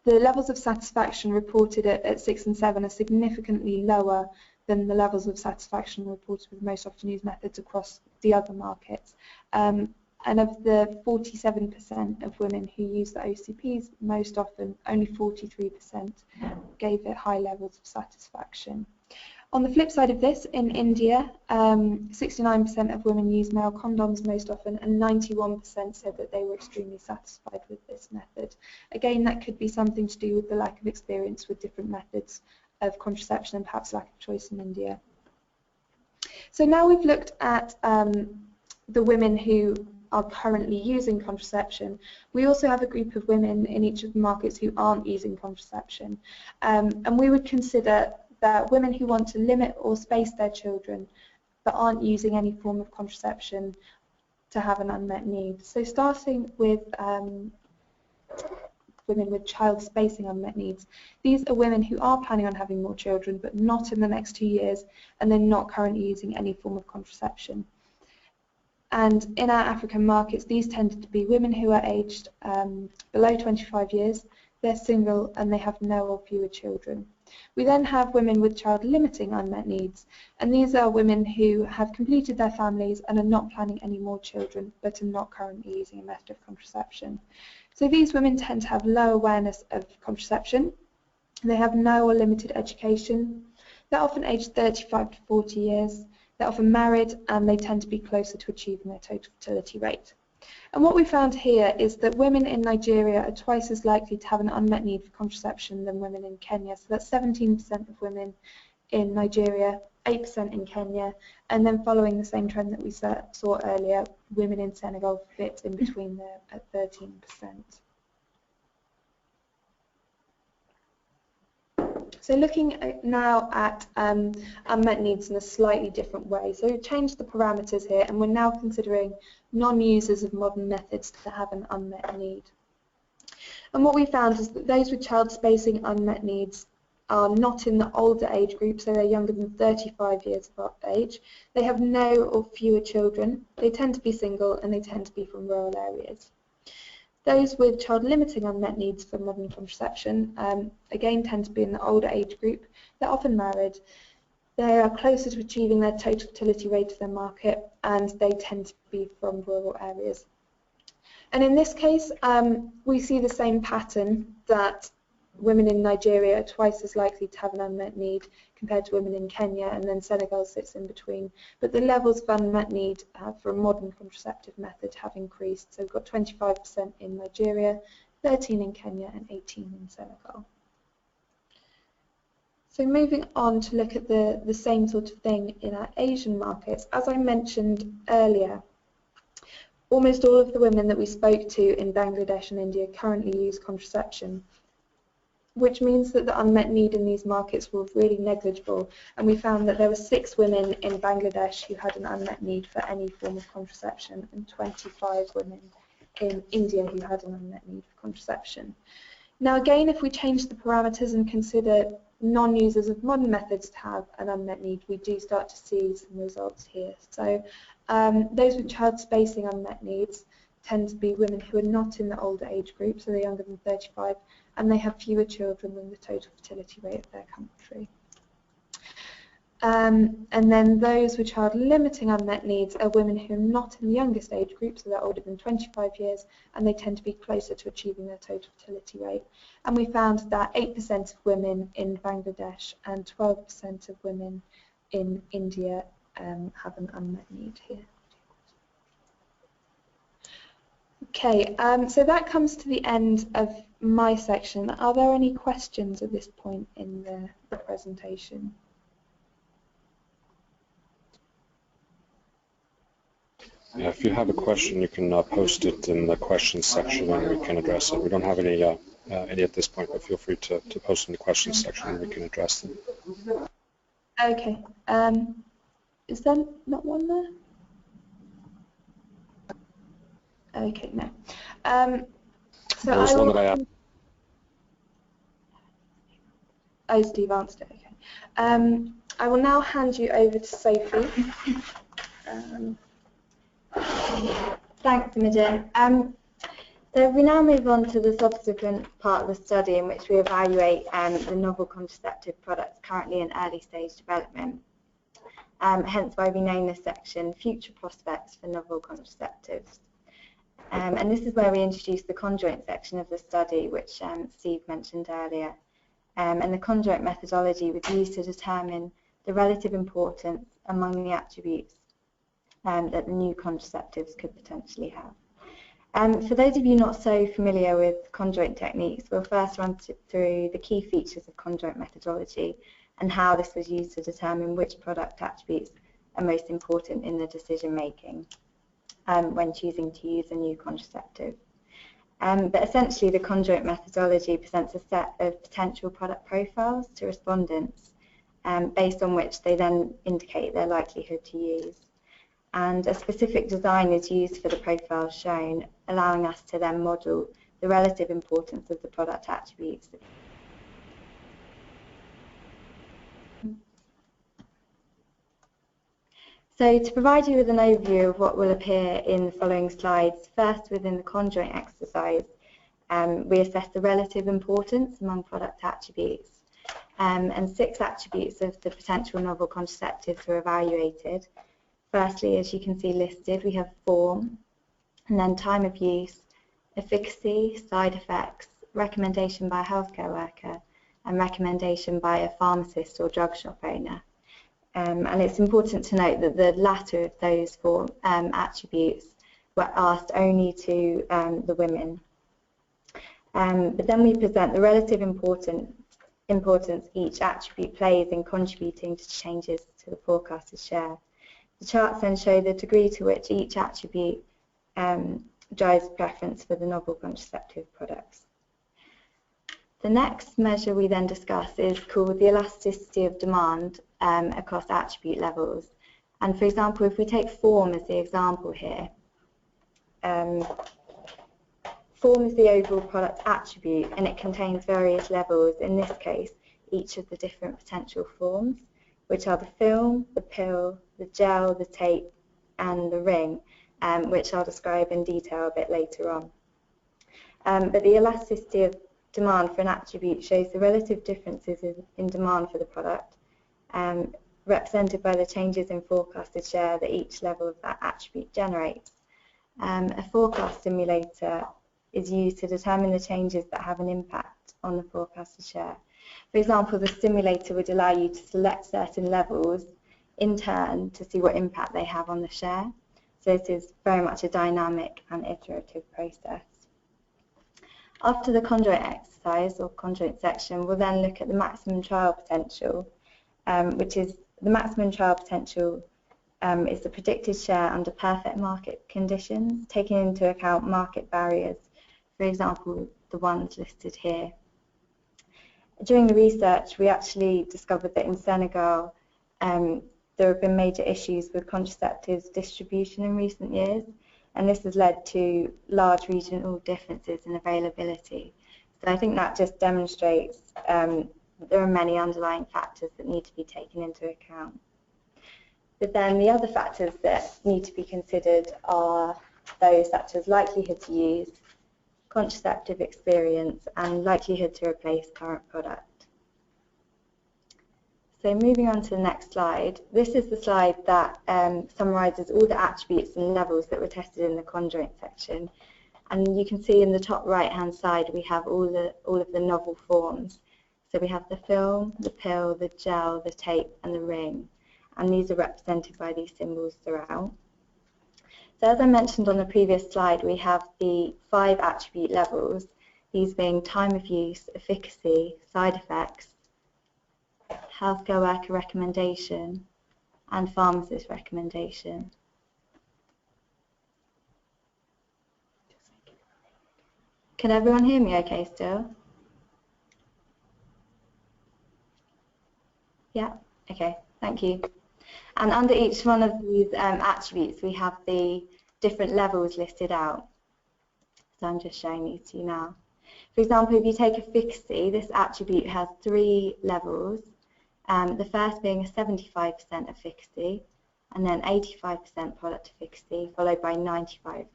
the levels of satisfaction reported at 6 and 7 are significantly lower than the levels of satisfaction reported with most often used methods across the other markets. And of the 47% of women who use the OCPs most often, only 43% gave it high levels of satisfaction. On the flip side of this, in India, 69% of women use male condoms most often, and 91% said that they were extremely satisfied with this method. Again, that could be something to do with the lack of experience with different methods of contraception and perhaps lack of choice in India. So now we've looked at the women who are currently using contraception. We also have a group of women in each of the markets who aren't using contraception, and we would consider that women who want to limit or space their children but aren't using any form of contraception to have an unmet need. So starting with women with child spacing unmet needs, these are women who are planning on having more children but not in the next 2 years, and they're not currently using any form of contraception. And in our African markets, these tended to be women who are aged below 25 years, they're single, and they have no or fewer children. We then have women with child-limiting unmet needs, and these are women who have completed their families and are not planning any more children, but are not currently using a method of contraception. So these women tend to have low awareness of contraception, they have no or limited education, they're often aged 35 to 40 years, they're often married, and they tend to be closer to achieving their total fertility rate. And what we found here is that women in Nigeria are twice as likely to have an unmet need for contraception than women in Kenya. So that's 17% of women in Nigeria, 8% in Kenya, and then following the same trend that we saw earlier, women in Senegal fit in between there at 13%. So looking now at unmet needs in a slightly different way. So we've changed the parameters here, and we're now considering non-users of modern methods to have an unmet need. And what we found is that those with child spacing unmet needs are not in the older age group, so they're younger than 35 years of age. They have no or fewer children, they tend to be single, and they tend to be from rural areas. Those with child-limiting unmet needs for modern contraception, again, tend to be in the older age group. They're often married, they are closer to achieving their total fertility rate of their market, and they tend to be from rural areas. And in this case, we see the same pattern that women in Nigeria are twice as likely to have an unmet need compared to women in Kenya, and then Senegal sits in between. But the levels of unmet need for a modern contraceptive method have increased. So we've got 25% in Nigeria, 13% in Kenya, and 18% in Senegal. So moving on to look at the same sort of thing in our Asian markets. As I mentioned earlier, almost all of the women that we spoke to in Bangladesh and India currently use contraception, which means that the unmet need in these markets was really negligible, and we found that there were 6 women in Bangladesh who had an unmet need for any form of contraception, and 25 women in India who had an unmet need for contraception. Now again, if we change the parameters and consider non-users of modern methods to have an unmet need, we do start to see some results here. So those with child spacing unmet needs tend to be women who are not in the older age group, so they're younger than 35, and they have fewer children than the total fertility rate of their country. And then those with child-limiting unmet needs are women who are not in the youngest age group, so they're older than 25 years, and they tend to be closer to achieving their total fertility rate. And we found that 8% of women in Bangladesh and 12% of women in India have an unmet need here. Okay, so that comes to the end of my section. Are there any questions at this point in the presentation? Yeah, if you have a question, you can post it in the questions section and we can address it. We don't have any at this point, but feel free to post in the questions section and we can address them. Okay. Is there not one there? Okay, no. So there was one that I asked. Oh, Steve answered it, okay. I will now hand you over to Sophie. Thanks, Imogen. So we now move on to the subsequent part of the study in which we evaluate the novel contraceptive products currently in early stage development. Hence why we name this section Future Prospects for Novel Contraceptives. And this is where we introduce the conjoint section of the study, which Steve mentioned earlier. And the conjoint methodology was used to determine the relative importance among the attributes that the new contraceptives could potentially have. For those of you not so familiar with conjoint techniques, we'll first run through the key features of conjoint methodology and how this was used to determine which product attributes are most important in the decision making when choosing to use a new contraceptive. But essentially the conjoint methodology presents a set of potential product profiles to respondents based on which they then indicate their likelihood to use. And a specific design is used for the profiles shown, allowing us to then model the relative importance of the product attributes. So to provide you with an overview of what will appear in the following slides, first within the conjoint exercise, we assess the relative importance among product attributes, and 6 attributes of the potential novel contraceptives were evaluated. Firstly, as you can see listed, we have form, and then time of use, efficacy, side effects, recommendation by a healthcare worker, and recommendation by a pharmacist or drug shop owner. And it's important to note that the latter of those 4 attributes were asked only to the women. But then we present the relative importance each attribute plays in contributing to changes to the forecasted share. The charts then show the degree to which each attribute drives preference for the novel contraceptive products. The next measure we then discuss is called the elasticity of demand across attribute levels. And for example, if we take form as the example here, form is the overall product attribute and it contains various levels, in this case, each of the different potential forms, which are the film, the pill, the gel, the tape, and the ring, which I'll describe in detail a bit later on. But the elasticity of demand for an attribute shows the relative differences in demand for the product, represented by the changes in forecasted share that each level of that attribute generates. A forecast simulator is used to determine the changes that have an impact on the forecasted share. For example, the simulator would allow you to select certain levels in turn to see what impact they have on the share. So this is very much a dynamic and iterative process. After the conjoint exercise or conjoint section, we'll then look at the maximum trial potential, which is the maximum trial potential is the predicted share under perfect market conditions, taking into account market barriers, for example, the ones listed here. During the research, we actually discovered that in Senegal, there have been major issues with contraceptives distribution in recent years, and this has led to large regional differences in availability. So I think that just demonstrates there are many underlying factors that need to be taken into account. But then the other factors that need to be considered are those such as likelihood to use, contraceptive experience, and likelihood to replace current product. So moving on to the next slide, this is the slide that summarises all the attributes and levels that were tested in the conjoint section. And you can see in the top right-hand side we have all of the novel forms. So we have the film, the pill, the gel, the tape, and the ring. And these are represented by these symbols throughout. So as I mentioned on the previous slide, we have the 5 attribute levels, these being time of use, efficacy, side effects, healthcare worker recommendation, and pharmacist recommendation. Can everyone hear me okay still? Yeah, okay, thank you. And under each one of these attributes, we have the different levels listed out. So I'm just showing these to you now. For example, if you take efficacy, this attribute has 3 levels, The first being a 75% efficacy, and then 85% product efficacy, followed by 95%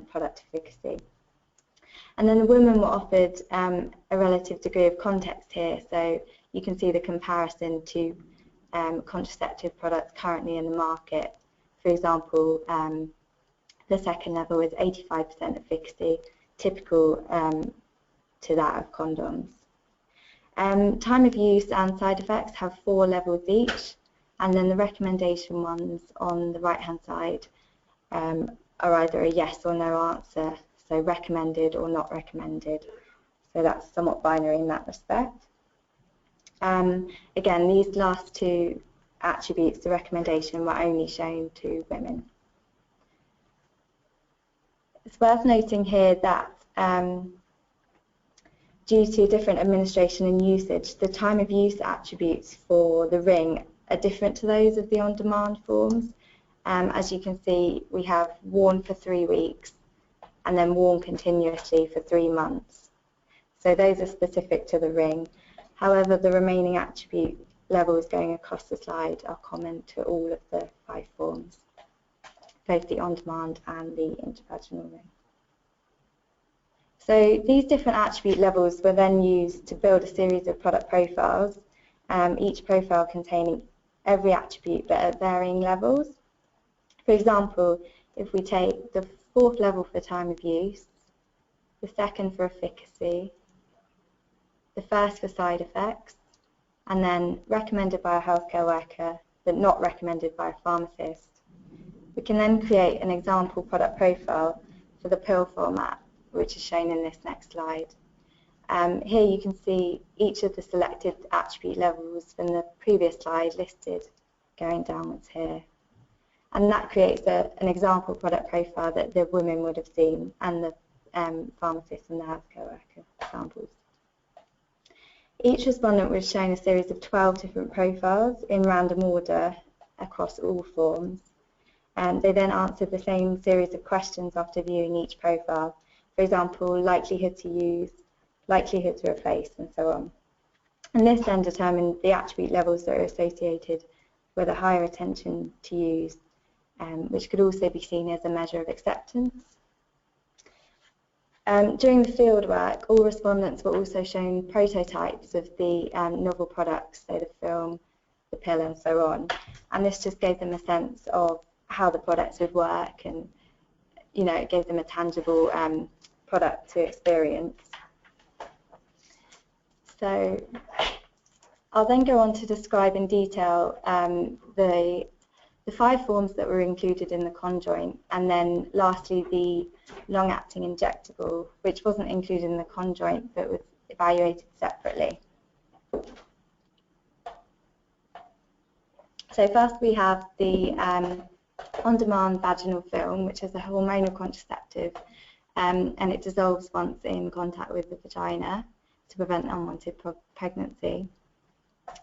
product efficacy. And then the women were offered a relative degree of context here, so you can see the comparison to contraceptive products currently in the market. For example, the second level is 85% efficacy, typical to that of condoms. Time of use and side effects have 4 levels each, and then the recommendation ones on the right-hand side are either a yes or no answer, so recommended or not recommended. So that's somewhat binary in that respect. Again, these last 2 attributes, the recommendation, were only shown to women. It's worth noting here that due to different administration and usage, the time of use attributes for the ring are different to those of the on-demand forms. As you can see, we have worn for 3 weeks and then worn continuously for 3 months. So those are specific to the ring. However, the remaining attribute levels going across the slide are common to all of the 5 forms, both the on-demand and the intravaginal ring. So these different attribute levels were then used to build a series of product profiles, each profile containing every attribute but at varying levels. For example, if we take the 4th level for time of use, the 2nd for efficacy, the 1st for side effects, and then recommended by a healthcare worker but not recommended by a pharmacist, we can then create an example product profile for the pill format, which is shown in this next slide. Here you can see each of the selected attribute levels from the previous slide listed going downwards here. And that creates an example product profile that the women would have seen, and the pharmacist and the healthcare worker samples. Each respondent was shown a series of 12 different profiles in random order across all forms. They then answered the same series of questions after viewing each profile. For example, likelihood to use, likelihood to replace, and so on. And this then determined the attribute levels that are associated with a higher attention to use, which could also be seen as a measure of acceptance. During the field work, all respondents were also shown prototypes of the novel products, so the film, the pill, and so on. And this just gave them a sense of how the products would work, and it gave them a tangible product to experience. So I'll then go on to describe in detail the 5 forms that were included in the conjoint, and then lastly the long-acting injectable, which wasn't included in the conjoint but was evaluated separately. So first we have the on-demand vaginal film, which is a hormonal contraceptive, and it dissolves once in contact with the vagina to prevent unwanted pregnancy.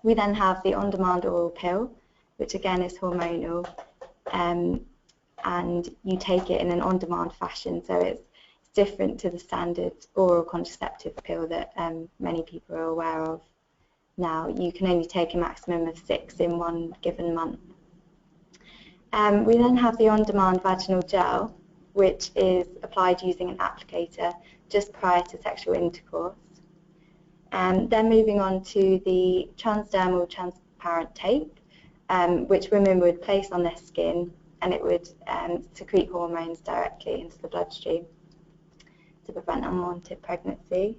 We then have the on-demand oral pill, which again is hormonal, and you take it in an on-demand fashion, so it's different to the standard oral contraceptive pill that many people are aware of now. You can only take a maximum of 6 in one given month. We then have the on-demand vaginal gel, which is applied using an applicator just prior to sexual intercourse. Then moving on to the transdermal transparent tape, which women would place on their skin, and it would secrete hormones directly into the bloodstream to prevent unwanted pregnancy.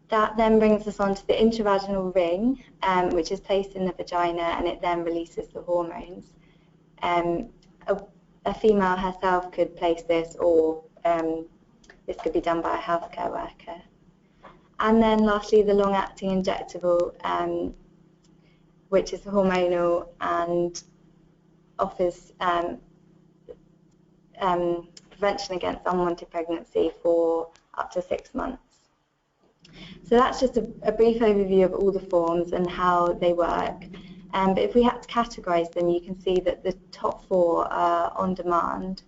That then brings us on to the intravaginal ring, which is placed in the vagina, and it then releases the hormones. A female herself could place this, or this could be done by a healthcare worker. And then lastly, the long-acting injectable, which is hormonal and offers prevention against unwanted pregnancy for up to 6 months. So that's just a brief overview of all the forms and how they work. But if we had to categorise them, you can see that the top 4 are on demand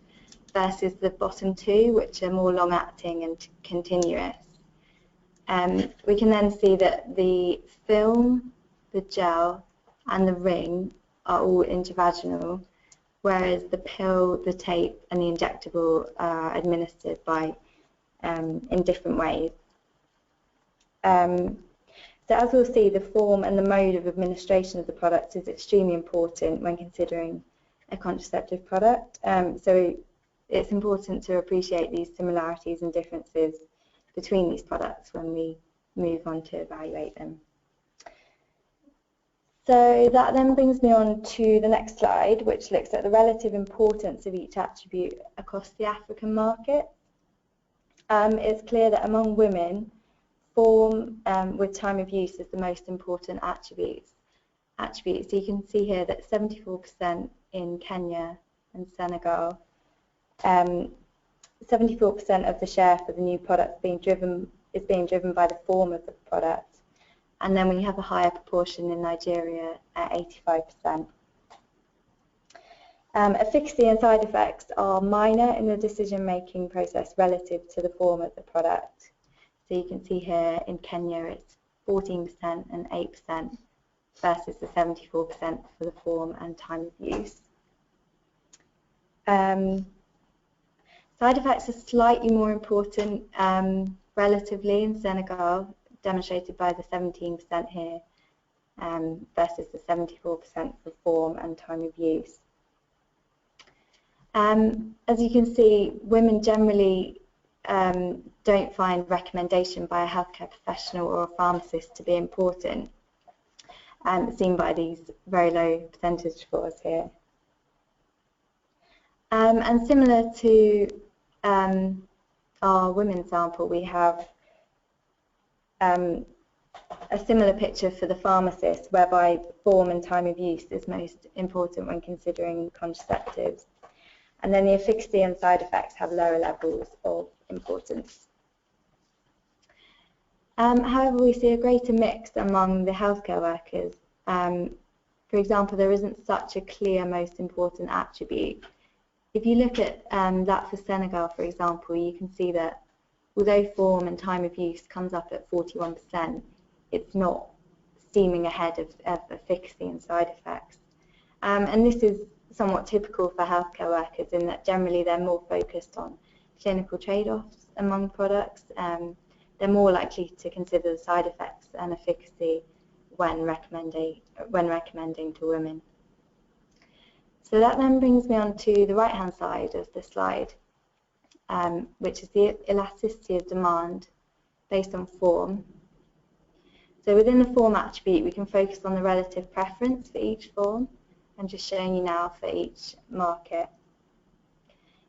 versus the bottom 2, which are more long-acting and continuous. we can then see that the film, the gel, and the ring are all intravaginal, whereas the pill, the tape, and the injectable are administered by in different ways. So as we'll see, the form and the mode of administration of the product is extremely important when considering a contraceptive product. So it's important to appreciate these similarities and differences between these products when we move on to evaluate them. So that then brings me on to the next slide, which looks at the relative importance of each attribute across the African market. It's clear that among women, form with time of use is the most important attribute. So you can see here that 74% in Kenya and Senegal, 74% of the share for the new product is being driven by the form of the product, and then we have a higher proportion in Nigeria at 85%. Efficacy and side effects are minor in the decision-making process relative to the form of the product. So you can see here in Kenya it's 14% and 8% versus the 74% for the form and time of use. Side effects are slightly more important relatively in Senegal, demonstrated by the 17% here versus the 74% for form and time of use. As you can see, women generally don't find recommendation by a healthcare professional or a pharmacist to be important, seen by these very low percentage scores here. And similar to our women's sample, we have a similar picture for the pharmacist, whereby form and time of use is most important when considering contraceptives. And then the efficacy and side effects have lower levels of importance. However, we see a greater mix among the healthcare workers. For example, there isn't such a clear most important attribute. If you look at that for Senegal, for example, you can see that although form and time of use comes up at 41%, it's not steaming ahead of efficacy and side effects. And this is somewhat typical for healthcare workers in that generally they're more focused on clinical trade-offs among products. They're more likely to consider the side effects and efficacy when recommending to women. So that then brings me on to the right-hand side of the slide, which is the elasticity of demand based on form. So within the form attribute, we can focus on the relative preference for each form. I'm just showing you now for each market.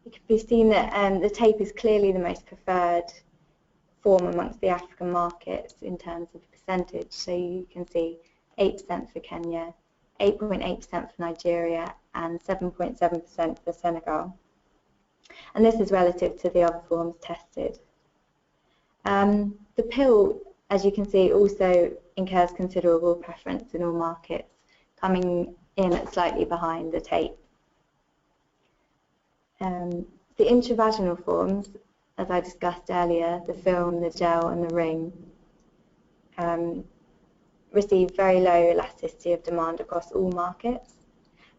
It can be seen that the tape is clearly the most preferred form amongst the African markets in terms of percentage. So you can see 8% for Kenya, 8.8% for Nigeria, and 7.7% for Senegal. And this is relative to the other forms tested. The pill, as you can see, also incurs considerable preference in all markets, coming in at slightly behind the tape. The intravaginal forms, as I discussed earlier, the film, the gel, and the ring, receive very low elasticity of demand across all markets.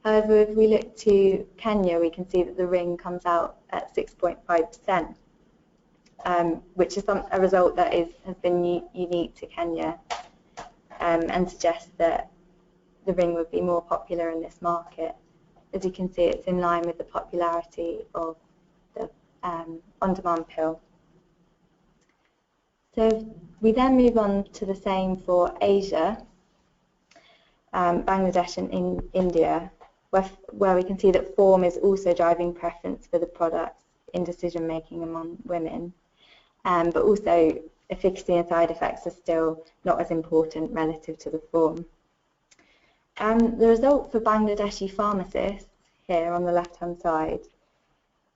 However, if we look to Kenya, we can see that the ring comes out at 6.5%, which is a result that has been unique to Kenya, and suggests that the ring would be more popular in this market. As you can see, it's in line with the popularity of the on-demand pill. So we then move on to the same for Asia, Bangladesh and in India, where we can see that form is also driving preference for the products in decision-making among women, but also efficacy and side effects are still not as important relative to the form. The result for Bangladeshi pharmacists, here on the left-hand side,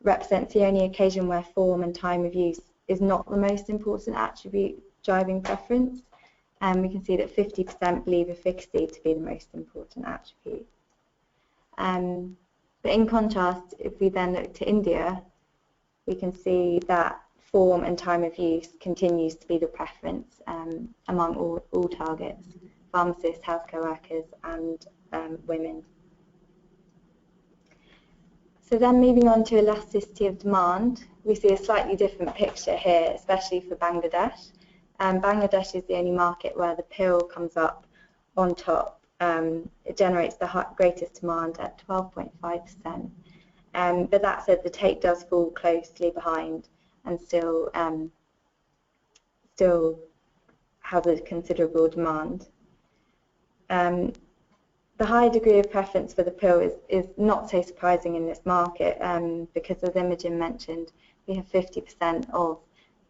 represents the only occasion where form and time of use is not the most important attribute driving preference. We can see that 50% believe efficacy to be the most important attribute. But in contrast, if we then look to India, we can see that form and time of use continues to be the preference among all targets, pharmacists, healthcare workers and women. So then moving on to elasticity of demand, we see a slightly different picture here, especially for Bangladesh. Bangladesh is the only market where the pill comes up on top. It generates the greatest demand at 12.5%. But that said, the tape does fall closely behind and still has a considerable demand. The high degree of preference for the pill is not so surprising in this market because, as Imogen mentioned, we have 50% of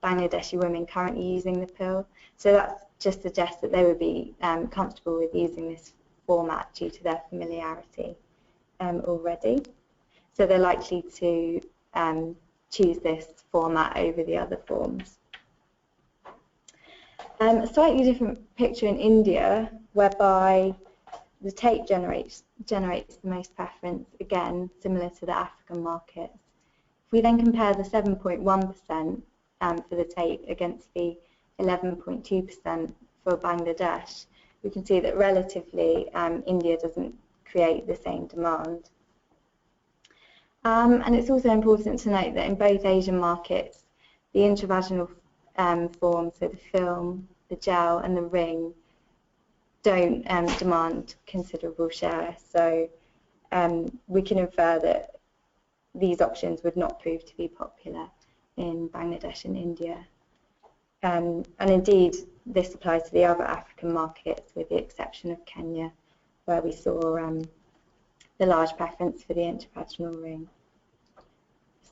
Bangladeshi women currently using the pill. So that just suggests that they would be comfortable with using this format due to their familiarity already. So they're likely to choose this format over the other forms. A slightly different picture in India, whereby the tape generates the most preference, again, similar to the African markets. If we then compare the 7.1% for the tape against the 11.2% for Bangladesh, we can see that relatively India doesn't create the same demand. And it's also important to note that in both Asian markets, the intravaginal forms, so the film, the gel and the ring, don't demand considerable share. So we can infer that these options would not prove to be popular in Bangladesh and India. And indeed, this applies to the other African markets, with the exception of Kenya, where we saw the large preference for the intravaginal ring.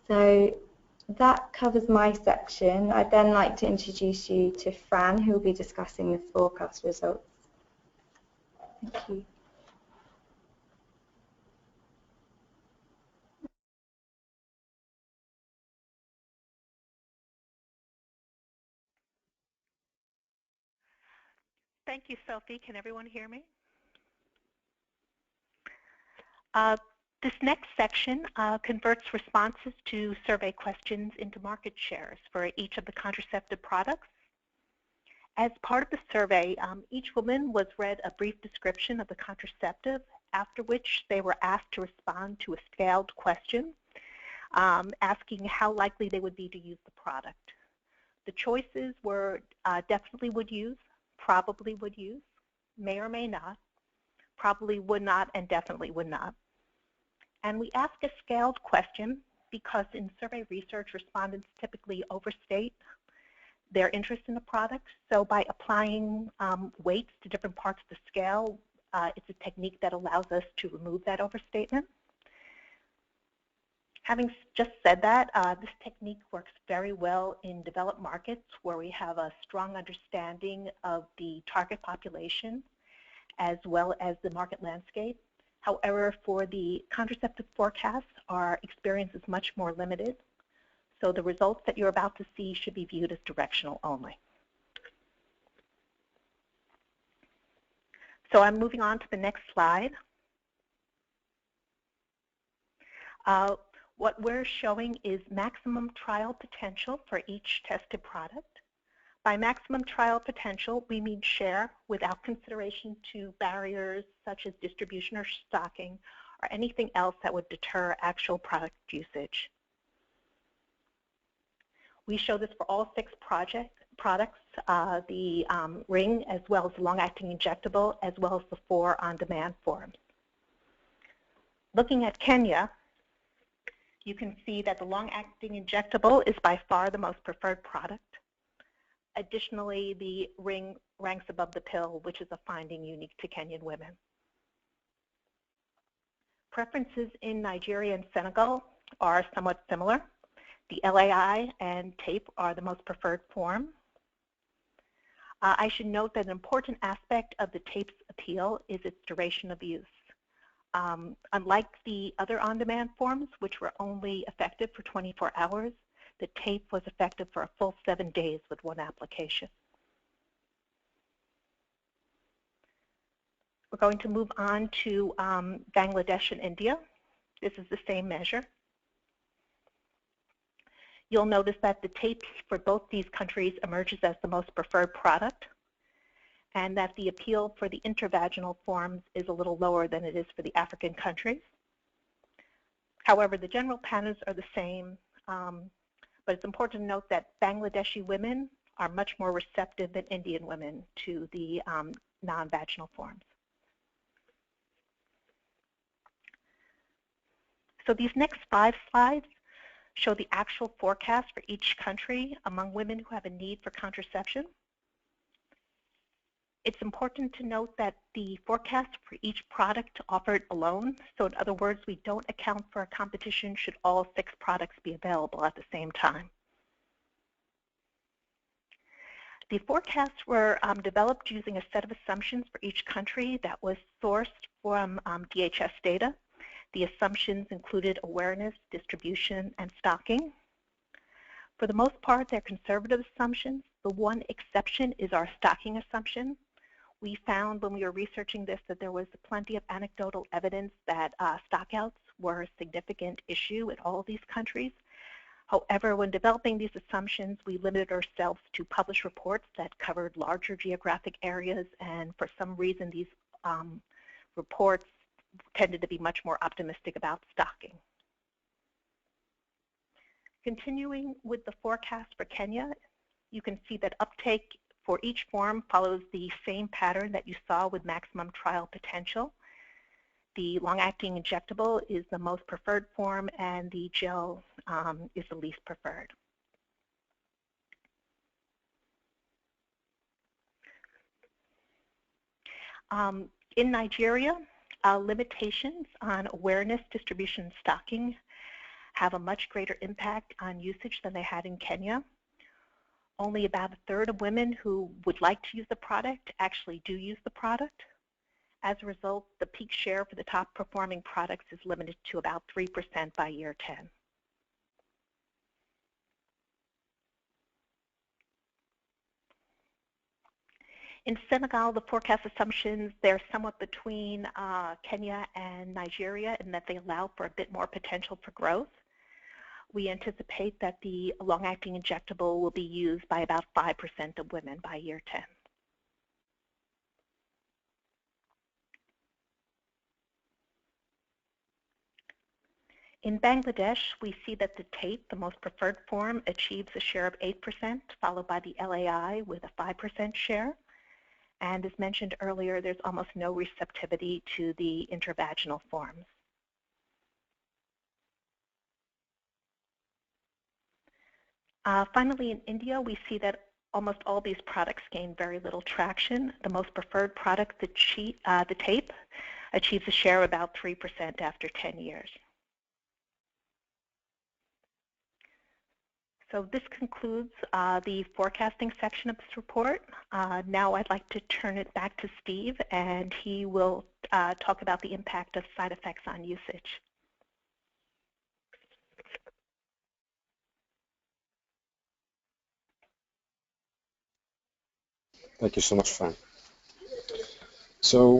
So that covers my section. I'd then like to introduce you to Fran, who will be discussing the forecast results. Thank you. Thank you, Sophie. Can everyone hear me? This next section converts responses to survey questions into market shares for each of the contraceptive products. As part of the survey, each woman was read a brief description of the contraceptive, after which they were asked to respond to a scaled question asking how likely they would be to use the product. The choices were definitely would use, probably would use, may or may not, probably would not, and definitely would not. And we ask a scaled question because in survey research, respondents typically overstate their interest in the product. So by applying weights to different parts of the scale, it's a technique that allows us to remove that overstatement. Having just said that, this technique works very well in developed markets where we have a strong understanding of the target population as well as the market landscape. However, for the contraceptive forecasts, our experience is much more limited. So the results that you're about to see should be viewed as directional only. So I'm moving on to the next slide. What we're showing is maximum trial potential for each tested product. By maximum trial potential, we mean share without consideration to barriers such as distribution or stocking or anything else that would deter actual product usage. We show this for all 6 products, the ring as well as the long-acting injectable as well as the 4 on-demand forms. Looking at Kenya, you can see that the long-acting injectable is by far the most preferred product. Additionally, the ring ranks above the pill, which is a finding unique to Kenyan women. Preferences in Nigeria and Senegal are somewhat similar. The LAI and tape are the most preferred form. I should note that an important aspect of the tape's appeal is its duration of use. Unlike the other on-demand forms, which were only effective for 24 hours, the tape was effective for a full 7 days with one application. We're going to move on to Bangladesh and India. This is the same measure. You'll notice that the tape for both these countries emerges as the most preferred product, and that the appeal for the intravaginal forms is a little lower than it is for the African countries. However, the general patterns are the same, but it's important to note that Bangladeshi women are much more receptive than Indian women to the non-vaginal forms. So these next 5 slides show the actual forecast for each country among women who have a need for contraception. It's important to note that the forecast for each product offered alone, so in other words, we don't account for a competition should all 6 products be available at the same time. The forecasts were developed using a set of assumptions for each country that was sourced from DHS data. The assumptions included awareness, distribution, and stocking. For the most part, they're conservative assumptions. The one exception is our stocking assumption. We found when we were researching this that there was plenty of anecdotal evidence that stockouts were a significant issue in all of these countries. However, when developing these assumptions, we limited ourselves to published reports that covered larger geographic areas, and for some reason these reports tended to be much more optimistic about stocking. Continuing with the forecast for Kenya, you can see that uptake for each form follows the same pattern that you saw with maximum trial potential. The long-acting injectable is the most preferred form, and the gel is the least preferred. In Nigeria, limitations on awareness, distribution, and stocking have a much greater impact on usage than they had in Kenya. Only about 1/3 of women who would like to use the product actually do use the product. As a result, the peak share for the top performing products is limited to about 3% by year 10. In Senegal, the forecast assumptions, they're somewhat between Kenya and Nigeria in that they allow for a bit more potential for growth. We anticipate that the long-acting injectable will be used by about 5% of women by year 10. In Bangladesh, we see that the tape, the most preferred form, achieves a share of 8%, followed by the LAI with a 5% share. And as mentioned earlier, there's almost no receptivity to the intravaginal forms. Finally, in India, we see that almost all these products gain very little traction. The most preferred product, the tape, achieves a share of about 3% after 10 years. So this concludes the forecasting section of this report. Now I'd like to turn it back to Steve, and he will talk about the impact of side effects on usage. Thank you so much, Fran. So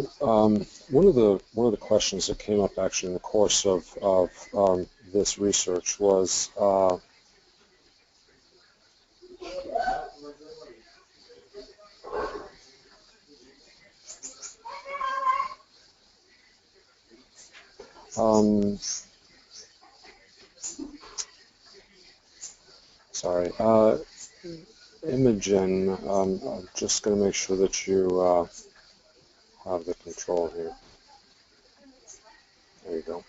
one of the questions that came up actually in the course of this research was sorry, Imogen, I'm just going to make sure that you have the control here. There you go.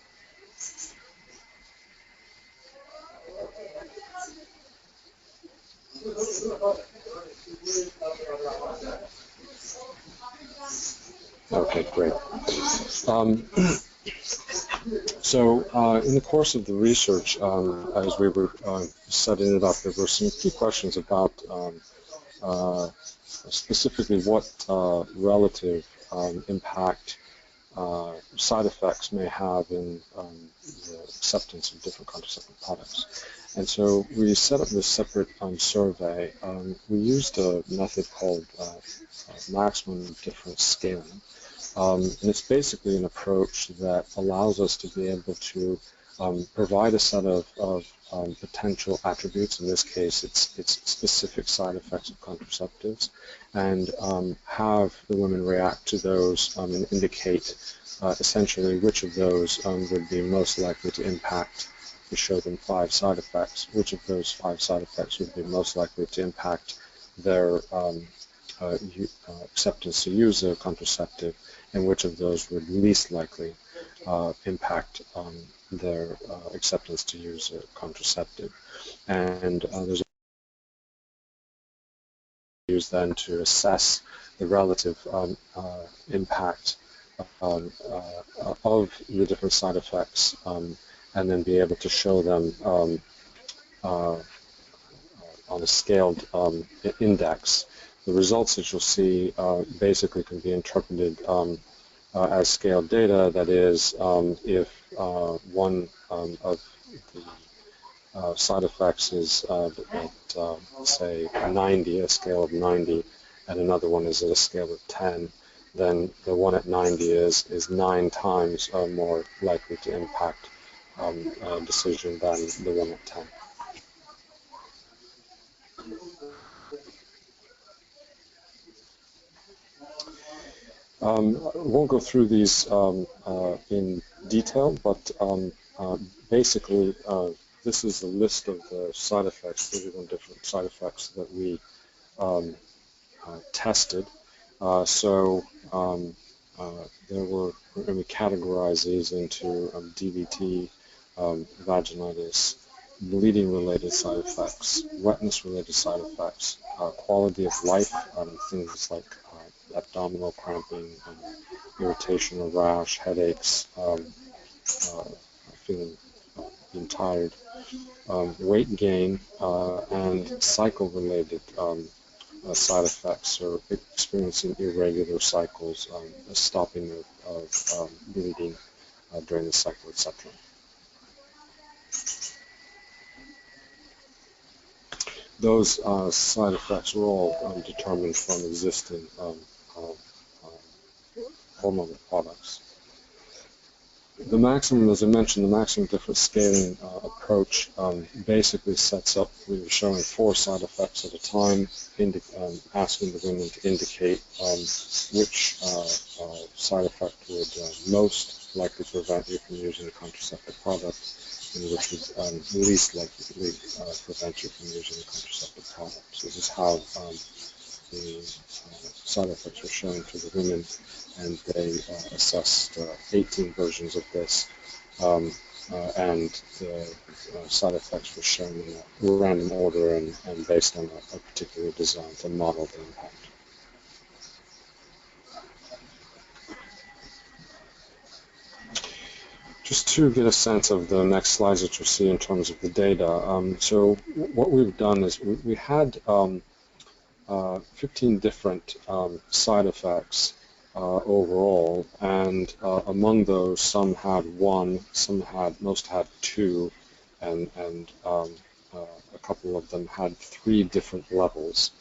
Okay, great. So in the course of the research, as we were setting it up, there were some key questions about specifically what relative impact side effects may have in the acceptance of different contraceptive products. And so we set up this separate survey. We used a method called maximum difference scaling. And it's basically an approach that allows us to be able to provide a set of potential attributes. In this case, it's specific side effects of contraceptives, and have the women react to those and indicate essentially which of those would be most likely to impact. We show them 5 side effects. Which of those 5 side effects would be most likely to impact their acceptance to use a contraceptive, and which of those would least likely impact their acceptance to use a contraceptive. And there's used then to assess the relative impact of the different side effects, and then be able to show them on a scaled index. The results that you'll see basically can be interpreted as scaled data. That is, if one of the side effects is at say 90, a scale of 90, and another one is at a scale of 10, then the one at 90 is 9 times more likely to impact a decision than the one at 10. I won't go through these in detail, but basically this is a list of the side effects, 31 different side effects that we tested. There were, and we categorize these into DVT, vaginitis, bleeding-related side effects, wetness-related side effects, quality of life, things like abdominal cramping, irritation or rash, headaches, feeling being tired, weight gain, and cycle-related side effects, or experiencing irregular cycles, a stopping of bleeding during the cycle, etc. Those side effects were all determined from existing hormonal products. The maximum, as I mentioned, the maximum difference scaling approach basically sets up, we were showing 4 side effects at a time, asking the women to indicate which side effect would most likely prevent you from using a contraceptive product, and which would least likely prevent you from using a contraceptive product. So this is how the side effects were shown to the women, and they assessed 18 versions of this, and the side effects were shown in a random order and based on a particular design to model the impact. Just to get a sense of the next slides that you'll see in terms of the data, so what we've done is we had 15 different side effects overall, and among those, some had 1, most had 2, and a couple of them had 3 different levels.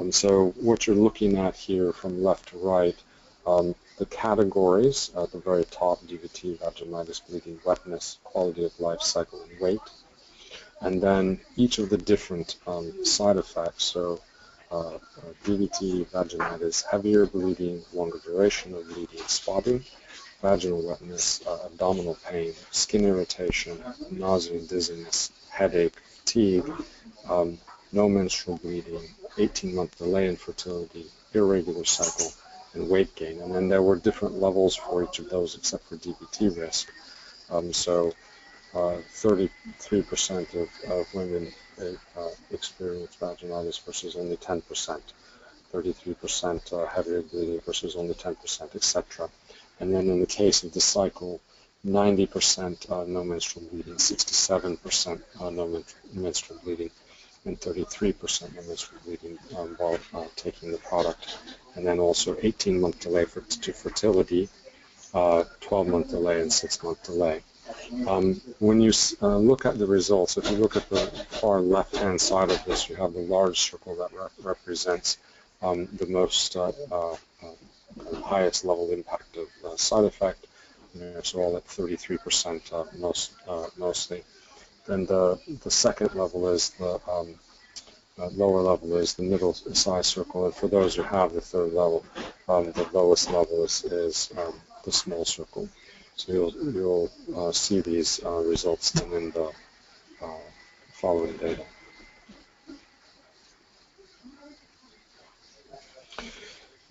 So what you're looking at here from left to right, the categories at the very top: DVT, vaginitis, bleeding, wetness, quality of life, cycle, and weight, and then each of the different side effects. So DVT, vaginitis, heavier bleeding, longer duration of bleeding, spotting; vaginal wetness, abdominal pain, skin irritation, nausea and dizziness, headache, fatigue, no menstrual bleeding, 18-month delay in fertility, irregular cycle, and weight gain. And then there were different levels for each of those except for DVT risk. So 33% of women experience vaginitis versus only 10%, 33% heavier bleeding versus only 10%, etc. And then in the case of the cycle, 90% no menstrual bleeding, 67% no menstrual bleeding, and 33% no menstrual bleeding while taking the product. And then also 18-month delay to fertility, 12-month delay, and 6-month delay. When you look at the results, if you look at the far left-hand side of this, you have the large circle that represents the most highest level impact of side effect. so all at 33% mostly. Then the second level is the lower level is the middle size circle, and for those who have the third level, the lowest level is the small circle. So you'll see these results in the following data.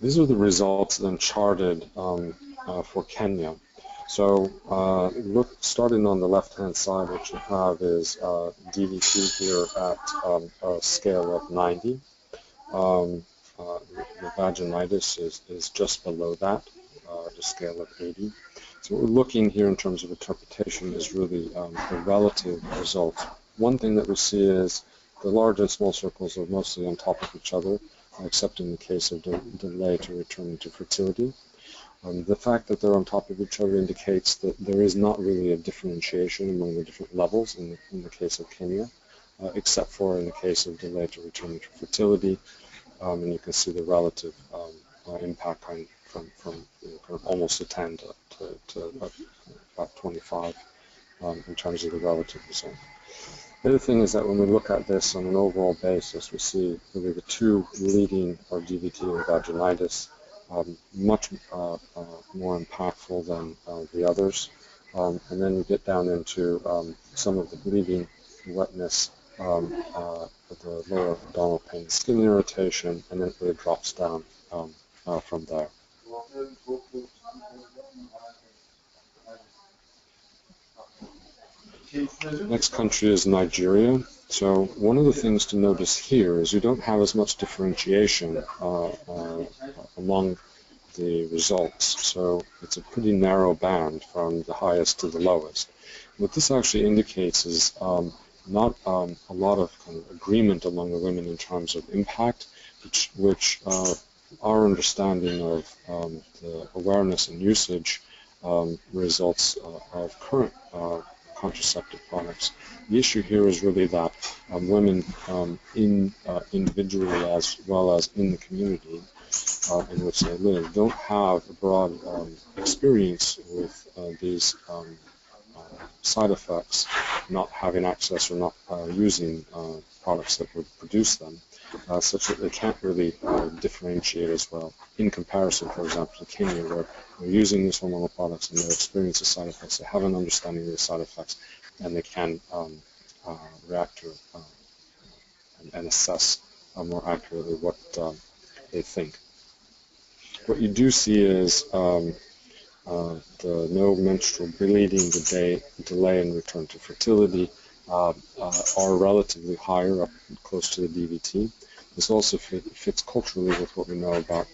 These are the results then charted for Kenya. So starting on the left-hand side, what you have is DVT here at a scale of 90. The vaginitis is just below that, at a scale of 80. So what we're looking here in terms of interpretation is really the relative results. One thing that we see is the large and small circles are mostly on top of each other, except in the case of delay to return to fertility. The fact that they're on top of each other indicates that there is not really a differentiation among the different levels in the case of Kenya, except for in the case of delay to return to fertility, and you can see the relative impact from kind of almost a 10 to about 25 in terms of the relative result. The other thing is that when we look at this on an overall basis, we see really the two leading are DVT and vaginitis, much more impactful than the others. And then we get down into some of the bleeding, wetness, the lower abdominal pain, skin irritation, and then it really drops down from there. Next country is Nigeria. So one of the things to notice here is you don't have as much differentiation among the results. So it's a pretty narrow band from the highest to the lowest. What this actually indicates is not a lot of kind of agreement among the women in terms of impact, which our understanding of the awareness and usage results of current contraceptive products. The issue here is really that women individually as well as in the community in which they live don't have a broad experience with these side effects, not having access or not using products that would produce them, such that they can't really differentiate as well in comparison, for example, to Kenya, where they're using these hormonal products and they're experiencing side effects. They have an understanding of the side effects, and they can react to and assess more accurately what they think. What you do see is the no menstrual bleeding, delay in return to fertility are relatively higher, up close to the DVT. This also fits culturally with what we know about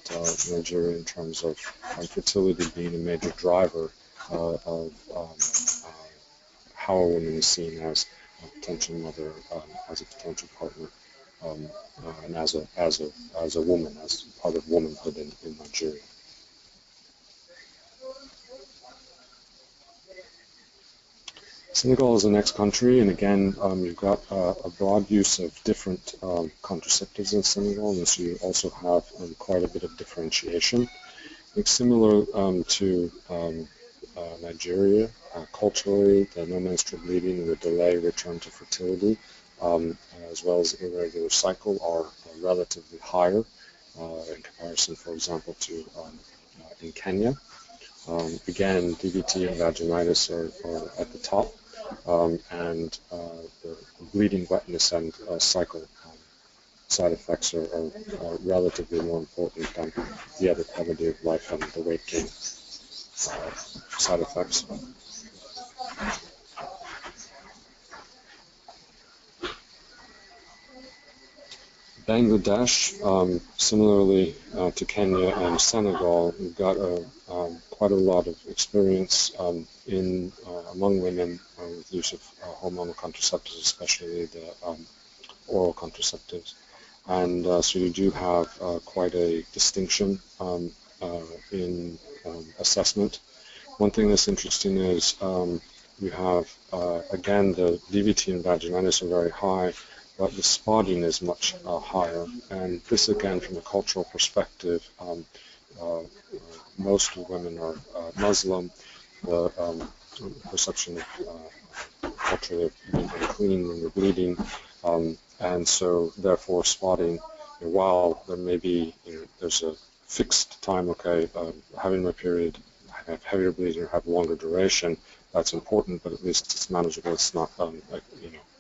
Nigeria in terms of fertility being a major driver of how a woman is seen as a potential mother, as a potential partner, and as a woman, as part of womanhood in Nigeria. Senegal is the next country, and again, you've got a broad use of different contraceptives in Senegal, and so you also have quite a bit of differentiation. It's similar to Nigeria, culturally, the no menstrual bleeding and the delay return to fertility, as well as irregular cycle, are relatively higher in comparison, for example, to in Kenya. Again, DVT and vaginitis are at the top, and the bleeding, wetness, and cycle side effects are relatively more important than the other quality of life and the weight gain side effects. Bangladesh, similarly to Kenya and Senegal, we've got quite a lot of experience among women with use of hormonal contraceptives, especially the oral contraceptives. And so you do have quite a distinction in assessment. One thing that's interesting is you have, again, the DVT and vaginitis are very high, but the spotting is much higher. And this, again, from a cultural perspective, most women are Muslim, the perception of culturally of being unclean when you're bleeding, and so therefore spotting, while there may be, there's a fixed time, okay, having my period, have heavier bleeding or have longer duration, that's important, but at least it's manageable. It's not, like,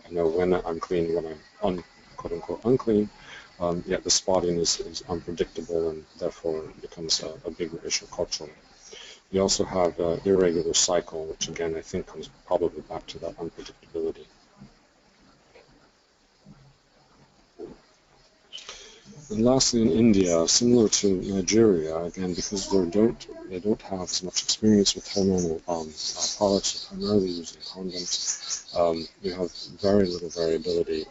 I know when I'm clean, when I'm quote unquote unclean, yet the spotting is unpredictable and therefore it becomes a bigger issue culturally. You also have irregular cycle, which again I think comes probably back to that unpredictability. And lastly, in India, similar to Nigeria, again because they don't have as much experience with hormonal products, primarily using condoms, you have very little variability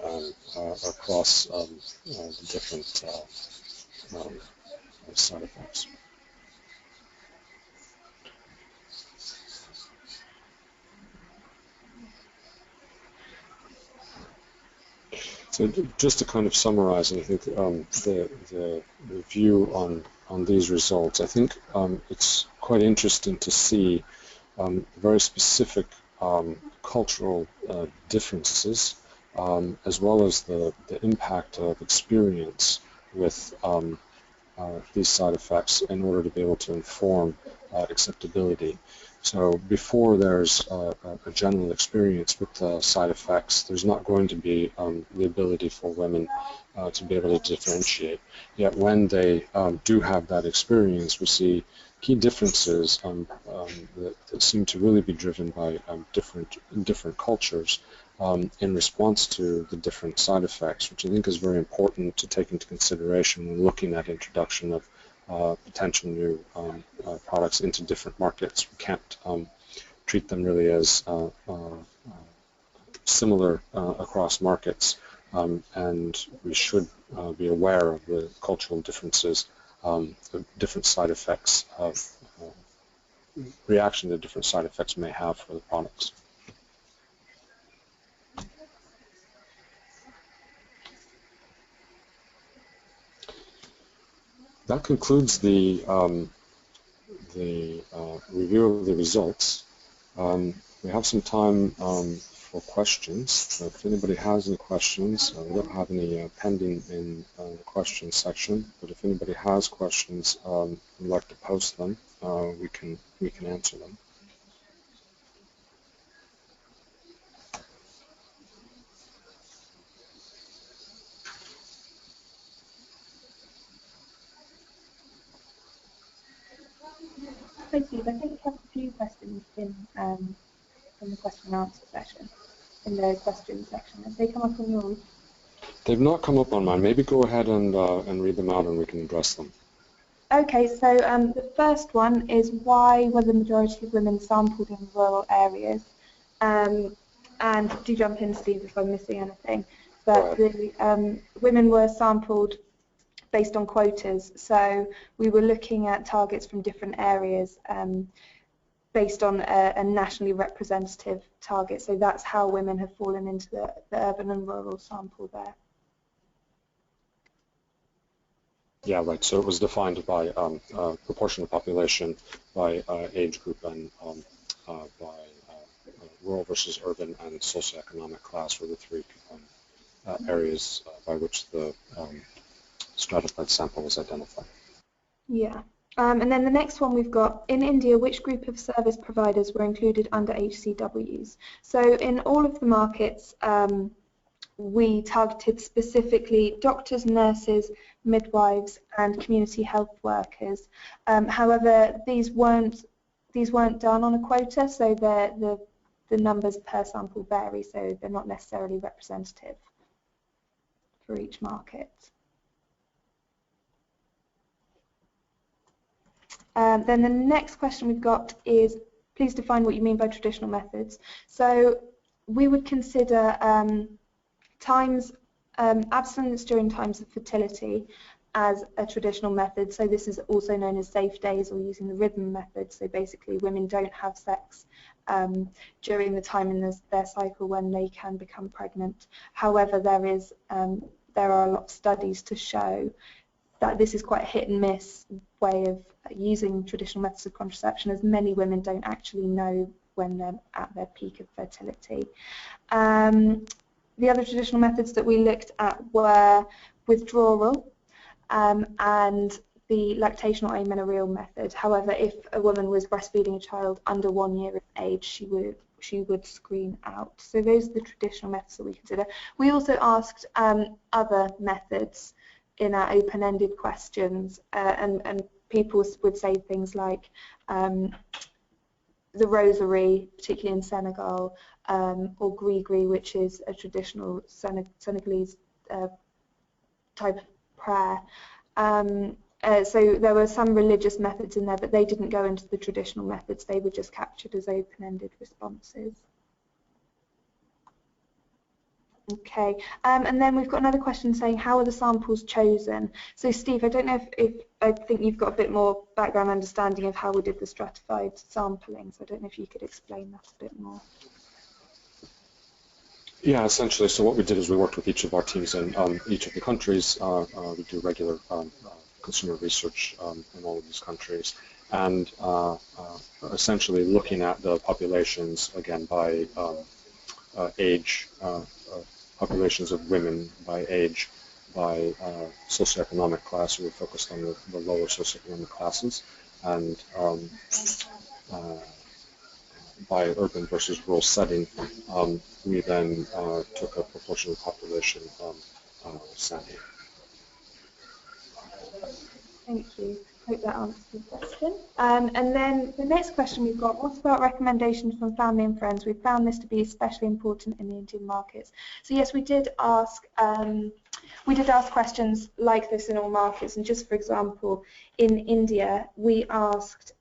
across the different side effects. So just to kind of summarize, I think the view on these results, I think it's quite interesting to see very specific cultural differences, as well as the impact of experience with these side effects in order to be able to inform acceptability. So before there's a general experience with the side effects, there's not going to be the ability for women to be able to differentiate. Yet when they do have that experience, we see key differences that seem to really be driven by different cultures in response to the different side effects, which I think is very important to take into consideration when looking at introduction of potential new products into different markets. We can't treat them really as similar across markets, and we should be aware of the cultural differences, the different side effects, reaction to different side effects may have for the products. That concludes the review of the results. We have some time for questions. So if anybody has any questions, we don't have any pending in the questions section, but if anybody has questions and would like to post them, we can answer them. Hi Steve, I think we have a few questions in from the question and answer session, in the questions section. Have they come up on yours? They've not come up on mine. Maybe go ahead and read them out and we can address them. Okay, so the first one is, why were the majority of women sampled in rural areas? And do jump in, Steve, if I'm missing anything. But the women were sampled based on quotas, so we were looking at targets from different areas based on a nationally representative target. So that's how women have fallen into the urban and rural sample there. Yeah, right. So it was defined by proportion of population, by age group, and by rural versus urban and socioeconomic class were the three areas by which the stratified sample was identified. Yeah. And then the next one we've got, in India, which group of service providers were included under HCWs? So in all of the markets, we targeted specifically doctors, nurses, midwives, and community health workers. However, these weren't done on a quota, so the numbers per sample vary, so they're not necessarily representative for each market. Then the next question we've got is, please define what you mean by traditional methods. So we would consider abstinence during times of fertility as a traditional method. So this is also known as safe days, or using the rhythm method. So basically women don't have sex during the time in their cycle when they can become pregnant. However, there are a lot of studies to show that this is quite a hit and miss way of using traditional methods of contraception, as many women don't actually know when they're at their peak of fertility. The other traditional methods that we looked at were withdrawal and the lactational amenorrheal method. However, if a woman was breastfeeding a child under 1 year of age, she would screen out. So those are the traditional methods that we consider. We also asked other methods in our open-ended questions, and people would say things like the rosary, particularly in Senegal, or gris-gris, which is a traditional Senegalese type of prayer. So there were some religious methods in there, but they didn't go into the traditional methods. They were just captured as open-ended responses. Okay, and then we've got another question saying, how are the samples chosen? So Steve, I don't know if I think you've got a bit more background understanding of how we did the stratified sampling, so I don't know if you could explain that a bit more. Yeah, essentially, so what we did is we worked with each of our teams in each of the countries. We do regular consumer research in all of these countries, and essentially looking at the populations, again, by age, populations of women by age, by socioeconomic class. We were focused on the lower socioeconomic classes, and by urban versus rural setting. We then took a proportional population sample. Thank you. Hope that answers the question. And then the next question we've got, what about recommendations from family and friends? We found this to be especially important in the Indian markets. So yes, we did ask questions like this in all markets. And just for example, in India, we asked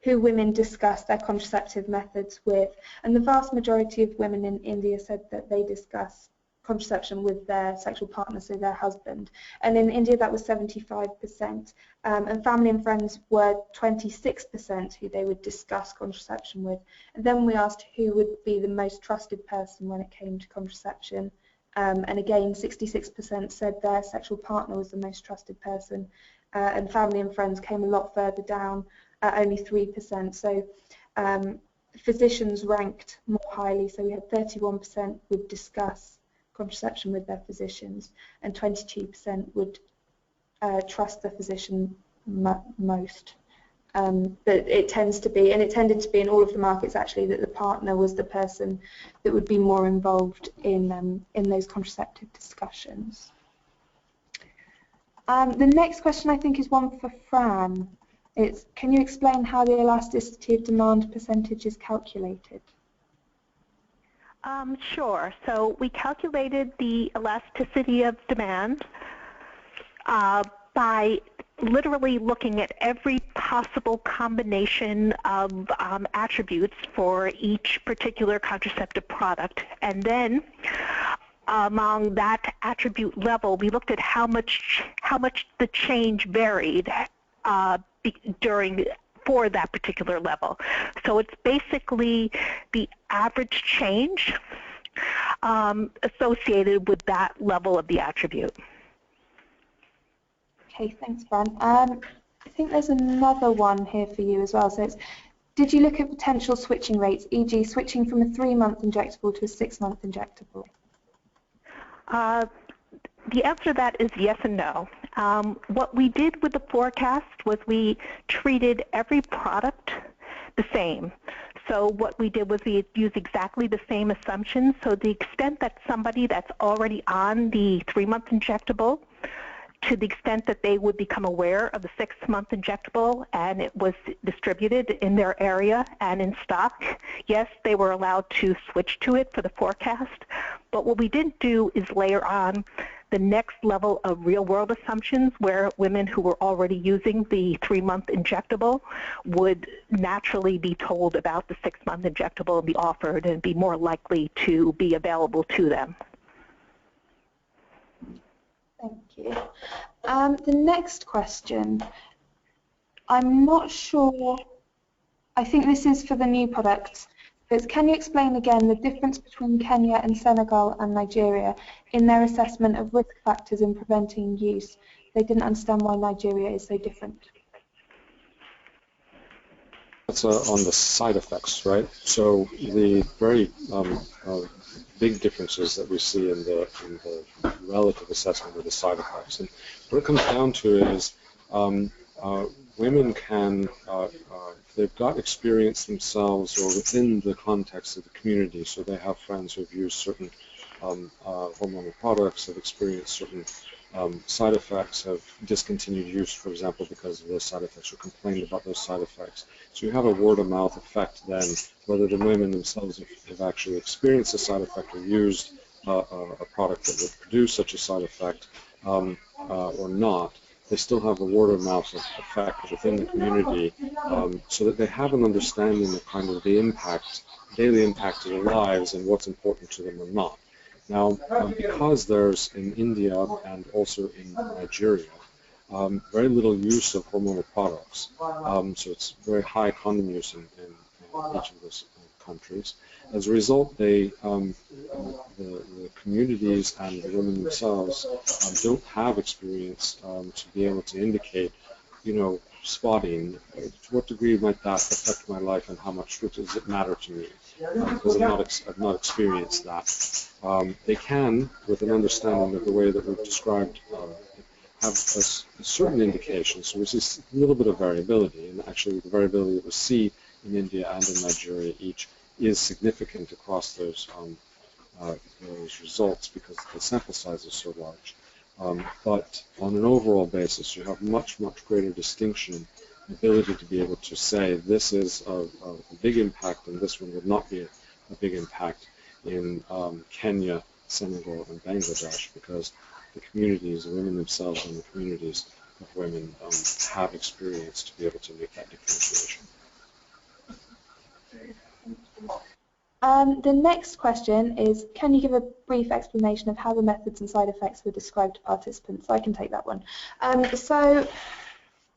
who women discuss their contraceptive methods with, and the vast majority of women in India said that they discuss contraception with their sexual partner, so their husband. And in India that was 75%, and family and friends were 26% who they would discuss contraception with. And then we asked who would be the most trusted person when it came to contraception, and again 66% said their sexual partner was the most trusted person, and family and friends came a lot further down at only 3%. So physicians ranked more highly, so we had 31% would discuss contraception with their physicians, and 22% would trust the physician most. But it tends to be, and it tended to be in all of the markets actually, that the partner was the person that would be more involved in those contraceptive discussions. The next question I think is one for Fran. It's, can you explain how the elasticity of demand percentage is calculated? Sure. So we calculated the elasticity of demand by literally looking at every possible combination of attributes for each particular contraceptive product, and then among that attribute level, we looked at how much the change varied for that particular level. So it's basically the average change associated with that level of the attribute. Okay, thanks, Fran. I think there's another one here for you as well. So it's, did you look at potential switching rates, e.g. switching from a 3-month injectable to a 6-month injectable? The answer to that is yes and no. What we did with the forecast was we treated every product the same. So what we did was we used exactly the same assumptions. So the extent that somebody that's already on the 3-month injectable, to the extent that they would become aware of the 6-month injectable and it was distributed in their area and in stock, yes, they were allowed to switch to it for the forecast. But what we didn't do is layer on the next level of real-world assumptions where women who were already using the 3-month injectable would naturally be told about the 6-month injectable and be offered and be more likely to be available to them. Thank you. The next question, I'm not sure, I think this is for the new products. But can you explain again the difference between Kenya and Senegal and Nigeria in their assessment of risk factors in preventing use? They didn't understand why Nigeria is so different. That's on the side effects, right? So the very big differences that we see in the relative assessment of the side effects. And what it comes down to is women can, they've got experience themselves or within the context of the community, so they have friends who have used certain hormonal products, have experienced certain side effects, have discontinued use, for example, because of those side effects, or complained about those side effects. So you have a word-of-mouth effect then, whether the women themselves have actually experienced a side effect or used a product that would produce such a side effect or not. They still have a word-of-mouth effect within the community, so that they have an understanding of kind of the impact, daily impact of their lives and what's important to them or not. Now, because there's in India and also in Nigeria very little use of hormonal products, so it's very high condom use in each of those countries. As a result, the communities and the women themselves don't have experience to be able to indicate, you know, spotting. To what degree might that affect my life, and how much does it matter to me? Because I've not experienced that. They can, with an understanding of the way that we've described, have a certain indication. So we see a little bit of variability, and actually the variability that we see in India and in Nigeria each is significant across those results because the sample size is so large. But on an overall basis, you have much, much greater distinction, ability to be able to say this is a big impact and this one would not be a big impact in Kenya, Senegal, and Bangladesh, because the communities, the women themselves and the communities of women have experience to be able to make that differentiation. The next question is, can you give a brief explanation of how the methods and side effects were described to participants? I can take that one. So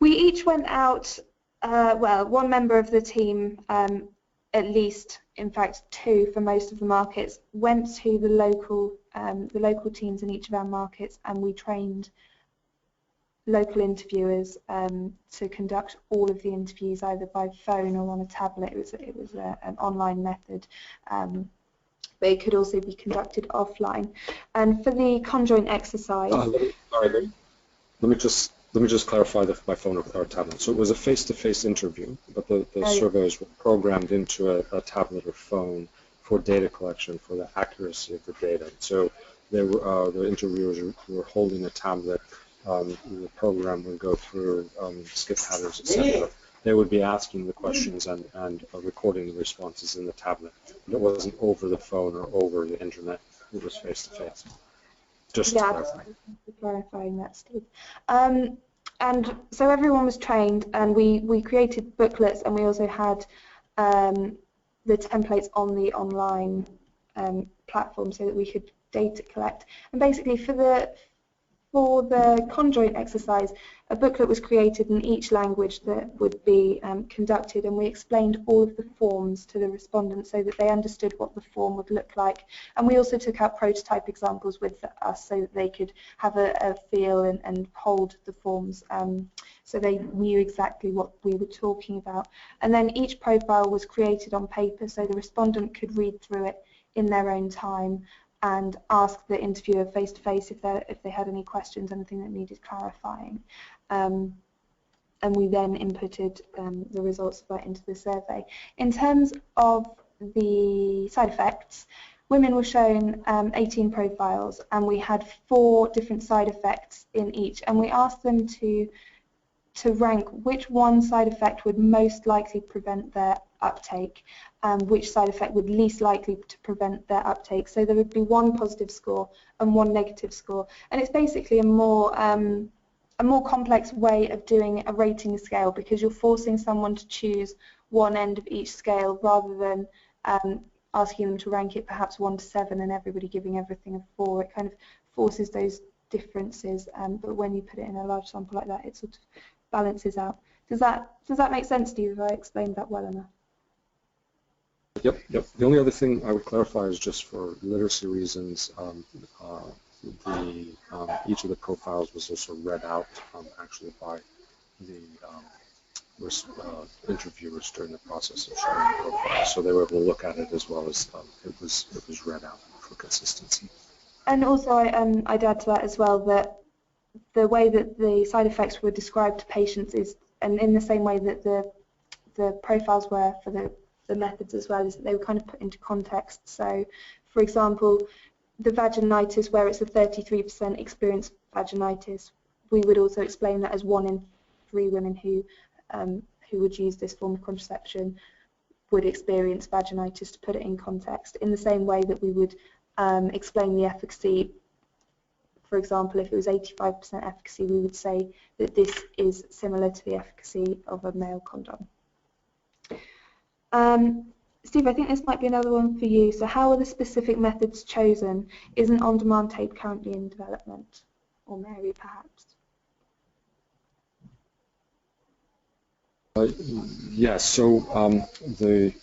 we each went out, well, one member of the team, at least, in fact, two for most of the markets, went to the local teams in each of our markets, and we trained local interviewers to conduct all of the interviews either by phone or on a tablet. It was an online method, but it could also be conducted offline. And for the conjoint exercise, Let me just clarify by phone or tablet. So it was a face-to-face interview, but the surveys were programmed into a tablet or phone for data collection, for the accuracy of the data. So they were, the interviewers were holding a tablet. The program would go through skip patterns, etc. They would be asking the questions and recording the responses in the tablet. It wasn't over the phone or over the internet. It was face-to-face. Just to clarify. Clarifying that, Steve. And so everyone was trained, and we created booklets, and we also had the templates on the online platform so that we could data collect. And basically for the conjoint exercise, a booklet was created in each language that would be conducted, and we explained all of the forms to the respondents so that they understood what the form would look like. And we also took out prototype examples with us so that they could have a feel and hold the forms, so they knew exactly what we were talking about. And then each profile was created on paper so the respondent could read through it in their own time and ask the interviewer face-to-face if they had any questions, anything that needed clarifying. And we then inputted the results of that into the survey. In terms of the side effects, women were shown 18 profiles, and we had 4 different side effects in each, and we asked them to rank which one side effect would most likely prevent their uptake and which side effect would least likely to prevent their uptake. So there would be 1 positive score and 1 negative score, and it's basically a more complex way of doing a rating scale, because you're forcing someone to choose one end of each scale rather than asking them to rank it perhaps 1 to 7 and everybody giving everything a 4. It kind of forces those differences, but when you put it in a large sample like that, it sort of balances out. Does that make sense to you if I explained that well enough? Yep. The only other thing I would clarify is just for literacy reasons, each of the profiles was also read out actually by the interviewers during the process of sharing the profile, so they were able to look at it as well as it was read out for consistency. And also, I'd add to that as well that the way that the side effects were described to patients is, and in the same way that the profiles were for the methods as well, is that they were kind of put into context. So, for example, the vaginitis, where it's a 33% experienced vaginitis, we would also explain that as 1 in 3 women who would use this form of contraception would experience vaginitis, to put it in context. In the same way that we would explain the efficacy, for example, if it was 85% efficacy, we would say that this is similar to the efficacy of a male condom. Steve, I think this might be another one for you. So how are the specific methods chosen? Is an on-demand tape currently in development? Or Mary, perhaps? Yes, so the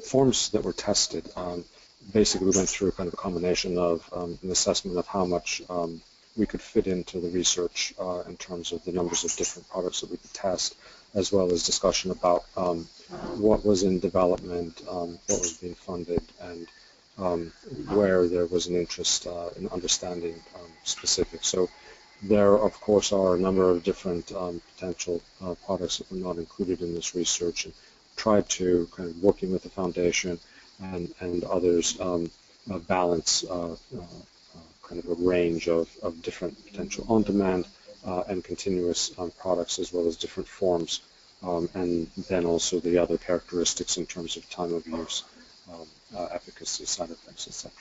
forms that were tested, basically we went through kind of a combination of an assessment of how much we could fit into the research in terms of the numbers of different products that we could test, as well as discussion about what was in development, what was being funded, and where there was an interest in understanding specifics. So there, of course, are a number of different potential products that were not included in this research, and tried to, kind of working with the foundation and others, balance kind of a range of different potential on-demand and continuous products, as well as different forms, and then also the other characteristics in terms of time of use, efficacy, side effects, etc.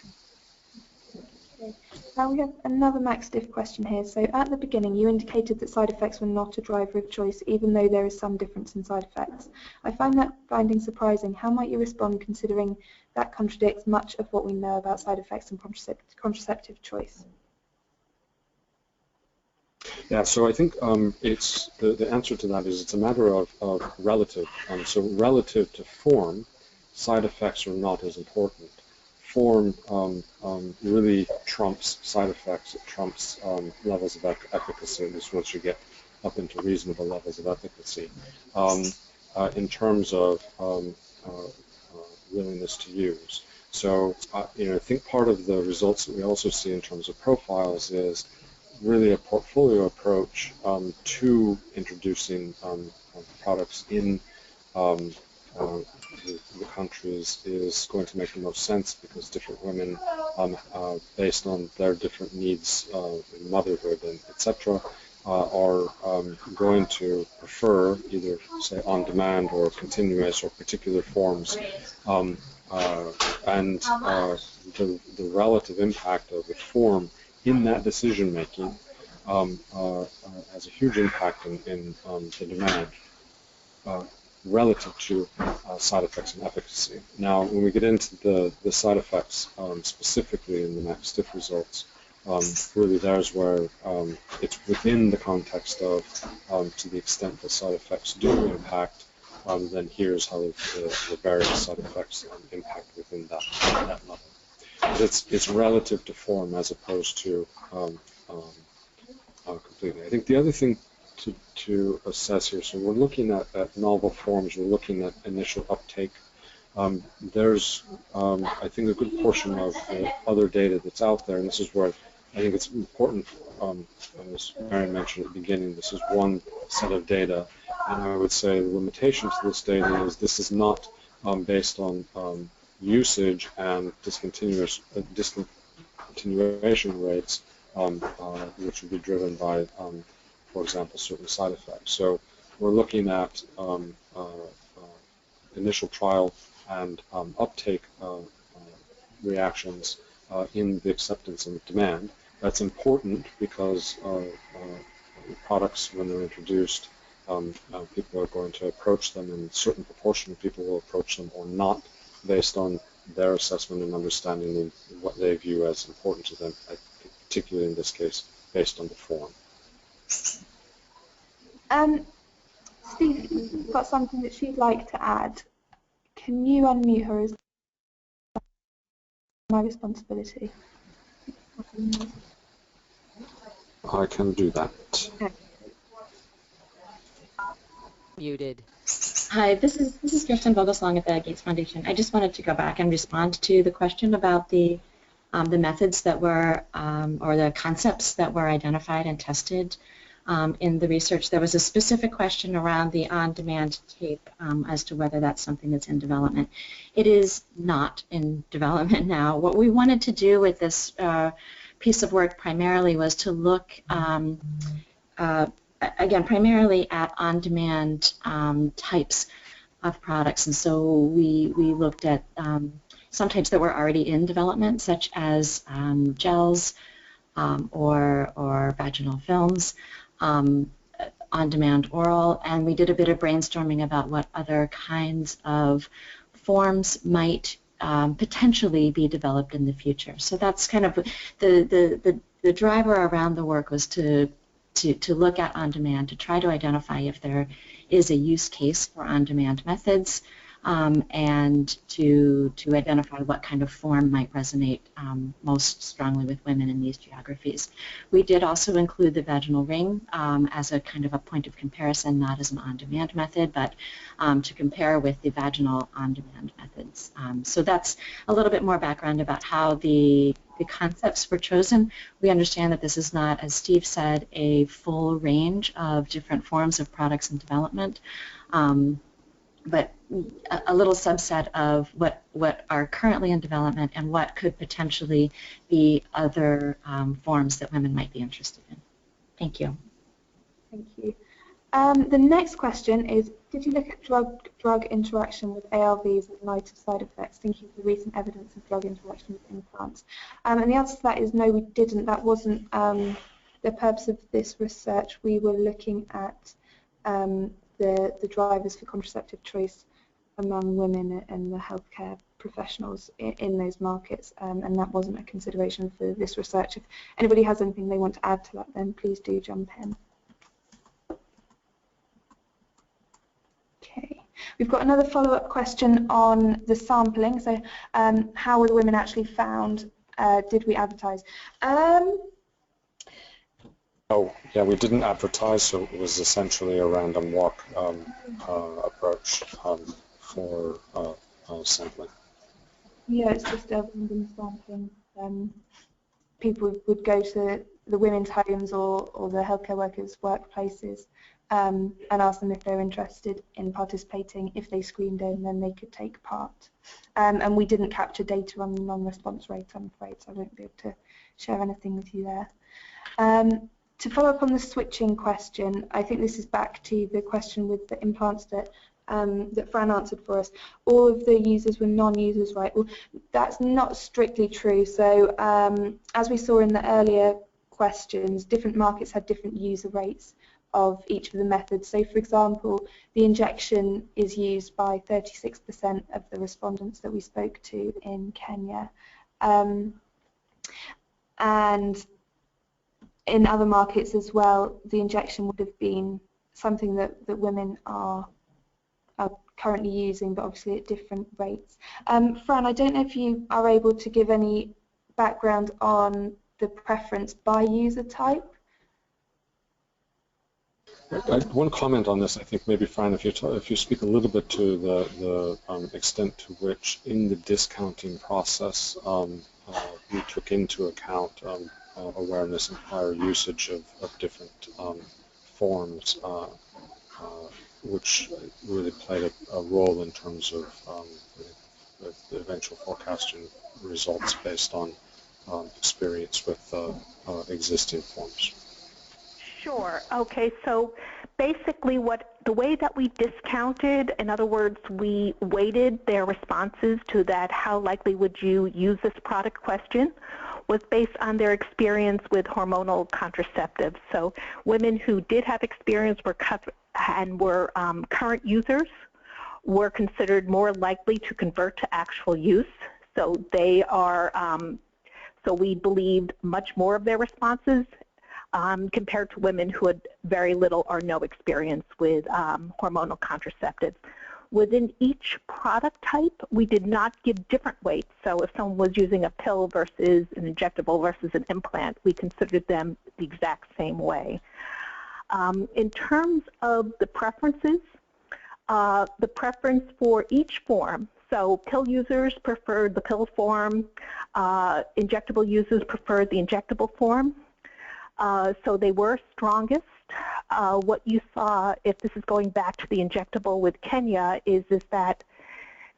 Now we have another Max Diff question here. So at the beginning you indicated that side effects were not a driver of choice, even though there is some difference in side effects. I find that finding surprising. How might you respond, considering that contradicts much of what we know about side effects and contraceptive choice? Yeah, so I think it's the answer to that is it's a matter of relative. So relative to form, side effects are not as important. Form really trumps side effects. It trumps levels of efficacy, at least once you get up into reasonable levels of efficacy. In terms of willingness to use. So, I think part of the results that we also see in terms of profiles is really a portfolio approach to introducing products in the countries is going to make the most sense, because different women, based on their different needs in motherhood and etc., are going to prefer either, say, on-demand or continuous or particular forms, and the relative impact of the form in that decision-making has a huge impact in the demand relative to side effects and efficacy. Now, when we get into the side effects specifically in the Max Diff results, really there's where it's within the context of, to the extent that side effects do impact, then here's how the various side effects impact within that level. But it's relative to form as opposed to completely. I think the other thing to assess here, so we're looking at novel forms, we're looking at initial uptake. There's, I think, a good portion of other data that's out there, and this is where I think it's important, as Mary mentioned at the beginning, this is one set of data, and I would say the limitation to this data is this is not based on usage and discontinuation rates, which would be driven by, for example, certain side effects. So we're looking at initial trial and uptake reactions in the acceptance and demand. That's important because products, when they're introduced, people are going to approach them, and a certain proportion of people will approach them or not, based on their assessment and understanding of what they view as important to them, particularly in this case, based on the form. Steve, you've got something that you'd like to add Can you unmute her? Is my responsibility? I can do that. Okay. Muted. Hi, this is Kirsten Vogelsong at the Gates Foundation. I just wanted to go back and respond to the question about the methods that were, or the concepts that were identified and tested in the research. There was a specific question around the on-demand tape as to whether that's something that's in development. It is not in development now. What we wanted to do with this piece of work primarily was to look again, primarily at on-demand types of products, and so we looked at some types that were already in development, such as gels or vaginal films, on-demand oral, and we did a bit of brainstorming about what other kinds of forms might potentially be developed in the future. So that's kind of the driver around the work was to look at on-demand, to try to identify if there is a use case for on-demand methods, and to identify what kind of form might resonate most strongly with women in these geographies. We did also include the vaginal ring as a kind of a point of comparison, not as an on-demand method, but to compare with the vaginal on-demand methods. So that's a little bit more background about how the concepts were chosen. We understand that this is not, as Steve said, a full range of different forms of products in development, but a little subset of what are currently in development and what could potentially be other forms that women might be interested in. Thank you. Thank you. The next question is, did you look at drug interaction with ARVs in light of side effects, thinking of the recent evidence of drug interaction with implants? And the answer to that is no, we didn't. That wasn't the purpose of this research. We were looking at the drivers for contraceptive choice among women and the healthcare professionals in those markets, and that wasn't a consideration for this research. If anybody has anything they want to add to that, then please do jump in. Okay, we've got another follow-up question on the sampling. So, how were the women actually found? Did we advertise? Oh, yeah, we didn't advertise, so it was essentially a random walk approach for sampling. Yeah, it's just a random sampling. People would go to the women's homes or the healthcare workers' workplaces and ask them if they're interested in participating. If they screened in, then they could take part. And we didn't capture data on the non-response rate, I'm afraid, so I won't be able to share anything with you there. To follow up on the switching question, I think this is back to the question with the implants that Fran answered for us. All of the users were non-users, right? Well, that's not strictly true. So as we saw in the earlier questions, different markets had different user rates of each of the methods. So, for example, the injection is used by 36% of the respondents that we spoke to in Kenya. And in other markets as well, the injection would have been something that women are currently using, but obviously at different rates. Fran, I don't know if you are able to give any background on the preference by user type. One comment on this, I think maybe, Fran, if you speak a little bit to the extent to which in the discounting process we took into account awareness and prior usage of different forms, which really played a role in terms of the eventual forecasting results based on experience with existing forms. Sure. Okay. So basically, the way that we discounted, in other words, we weighted their responses to that how likely would you use this product question, was based on their experience with hormonal contraceptives. So women who did have experience were current users were considered more likely to convert to actual use. So they are. So we believed much more of their responses compared to women who had very little or no experience with hormonal contraceptives. Within each product type, we did not give different weights. So if someone was using a pill versus an injectable versus an implant, we considered them the exact same way. In terms of the preferences, the preference for each form, so pill users preferred the pill form, injectable users preferred the injectable form. So they were strongest. What you saw, if this is going back to the injectable with Kenya, is that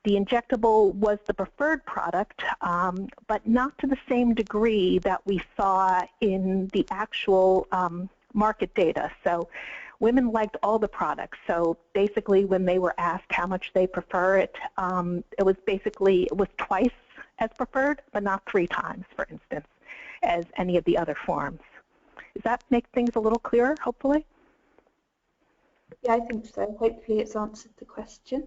the injectable was the preferred product, but not to the same degree that we saw in the actual market data. So women liked all the products. So basically when they were asked how much they prefer it, it was twice as preferred, but not 3 times, for instance, as any of the other forms. Does that make things a little clearer, hopefully? Yeah, I think so. Hopefully it's answered the question.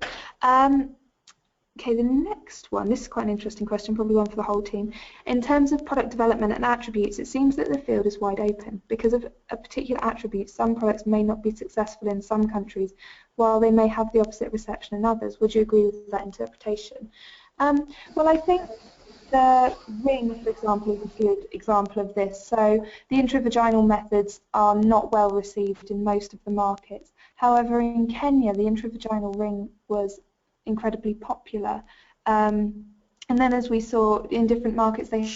Okay, the next one, this is quite an interesting question, probably one for the whole team. In terms of product development and attributes, it seems that the field is wide open. Because of a particular attribute, some products may not be successful in some countries, while they may have the opposite reception in others. Would you agree with that interpretation? Well, I think the ring, for example, is a good example of this. So the intravaginal methods are not well received in most of the markets. However, in Kenya, the intravaginal ring was incredibly popular. And then as we saw in different markets, they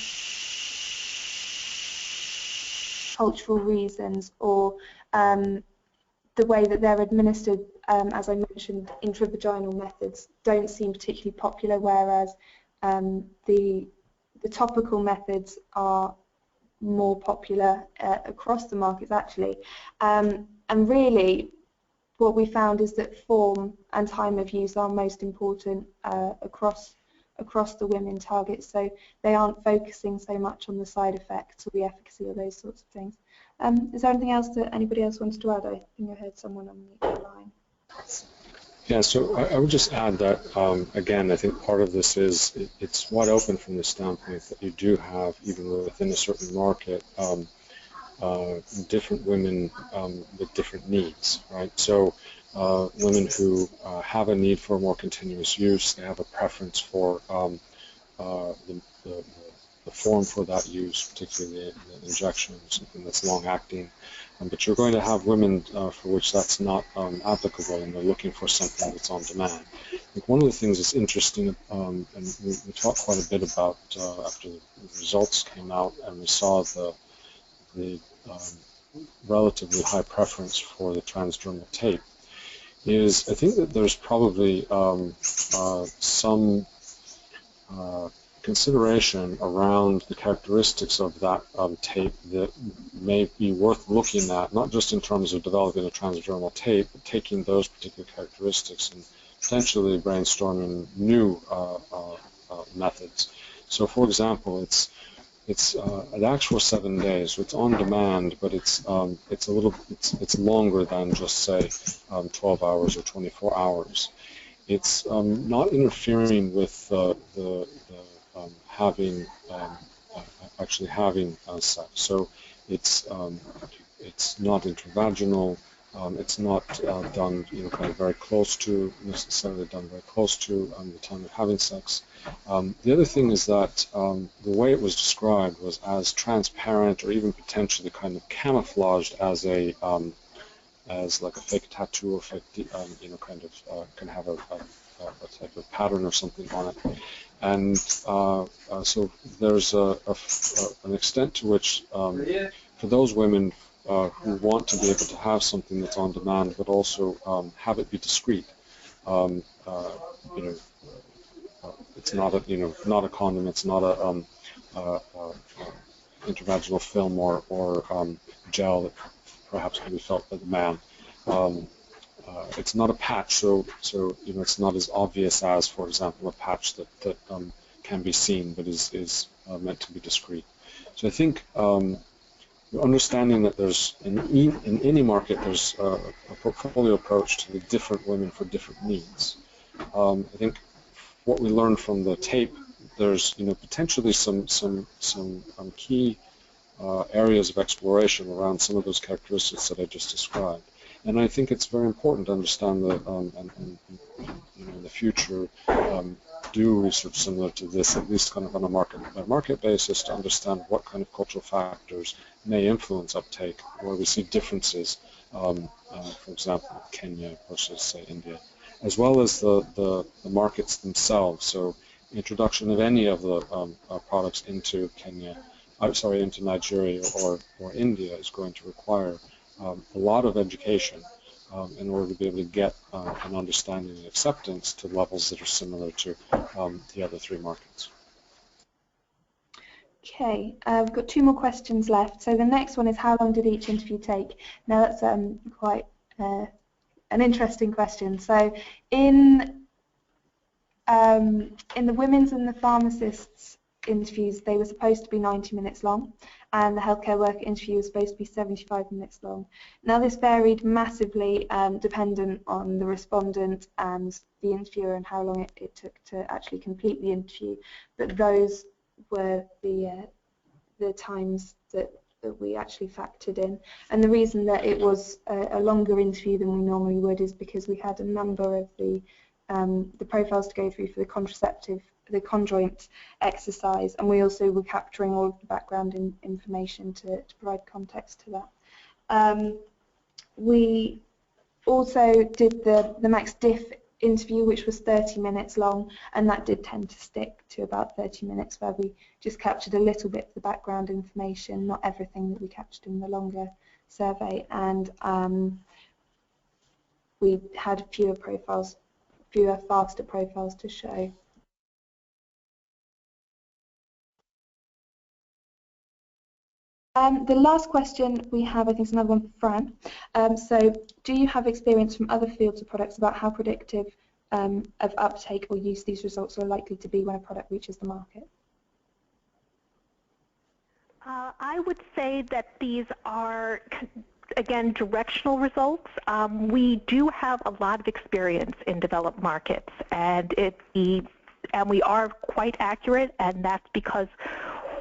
cultural reasons or the way that they're administered, as I mentioned, intravaginal methods don't seem particularly popular, whereas the topical methods are more popular across the markets actually. And really what we found is that form and time of use are most important across the women targets, so they aren't focusing so much on the side effects or the efficacy or those sorts of things. Is there anything else that anybody else wants to add? I think I heard someone on the line. Yeah, so I would just add that, again, I think part of this is it's wide open from the standpoint that you do have, even within a certain market, different women with different needs, right? So women who have a need for more continuous use, they have a preference for the form for that use, particularly the injection, something that's long-acting. But you're going to have women for which that's not applicable, and they're looking for something that's on demand. I think one of the things that's interesting, and we talked quite a bit about after the results came out, and we saw the relatively high preference for the transdermal tape, is I think that there's probably some consideration around the characteristics of that tape that may be worth looking at, not just in terms of developing a transdermal tape, but taking those particular characteristics and potentially brainstorming new methods. So, for example, it's an actual 7 days, so it's on demand, but it's longer than just say 12 hours or 24 hours. It's not interfering with actually having sex. So it's not intravaginal. It's not done, kind of very close to, necessarily done very close to the time of having sex. The other thing is that the way it was described was as transparent or even potentially kind of camouflaged as like a fake tattoo or fake, kind of can have a type of pattern or something on it. And so there's an extent to which, for those women who want to be able to have something that's on demand, but also have it be discreet, it's not a not a condom, it's not a intravaginal film or gel that perhaps can be felt by the man. It's not a patch, so it's not as obvious as, for example, a patch that can be seen but is meant to be discreet. So I think understanding that there's in any market there's a portfolio approach to the different women for different needs. I think what we learned from the tape, there's potentially some key areas of exploration around some of those characteristics that I just described. And I think it's very important to understand that, and in the future, do research similar to this, at least kind of on a market-by-market basis, to understand what kind of cultural factors may influence uptake, where we see differences, for example, Kenya versus, say, India, as well as the markets themselves. So introduction of any of the products into into Nigeria or India is going to require a lot of education in order to be able to get an understanding and acceptance to levels that are similar to the other three markets. Okay, we've got two more questions left. So the next one is, how long did each interview take? Now that's quite an interesting question. So in the women's and the pharmacists' interviews, they were supposed to be 90 minutes long, and the healthcare worker interview was supposed to be 75 minutes long. Now this varied massively dependent on the respondent and the interviewer and how long it took to actually complete the interview, but those were the times that we actually factored in. And the reason that it was a longer interview than we normally would is because we had a number of the profiles to go through for the conjoint exercise, and we also were capturing all of the background information to provide context to that. We also did the max diff interview, which was 30 minutes long, and that did tend to stick to about 30 minutes, where we just captured a little bit of the background information, not everything that we captured in the longer survey, and we had fewer faster profiles to show. The last question we have, I think, is another one for Fran. So, do you have experience from other fields of products about how predictive of uptake or use these results are likely to be when a product reaches the market? I would say that these are, again, directional results. We do have a lot of experience in developed markets, and we are quite accurate, and that's because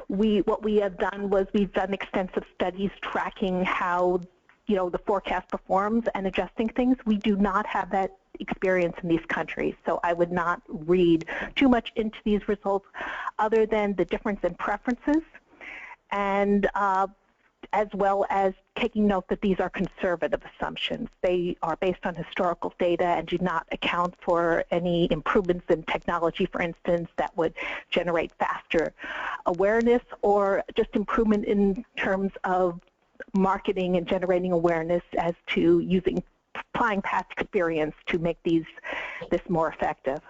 what we have done was we've done extensive studies tracking how the forecast performs and adjusting things. We do not have that experience in these countries, so I would not read too much into these results other than the difference in preferences, and as well as taking note that these are conservative assumptions. They are based on historical data and do not account for any improvements in technology, for instance, that would generate faster awareness, or just improvement in terms of marketing and generating awareness as to applying past experience to make this more effective.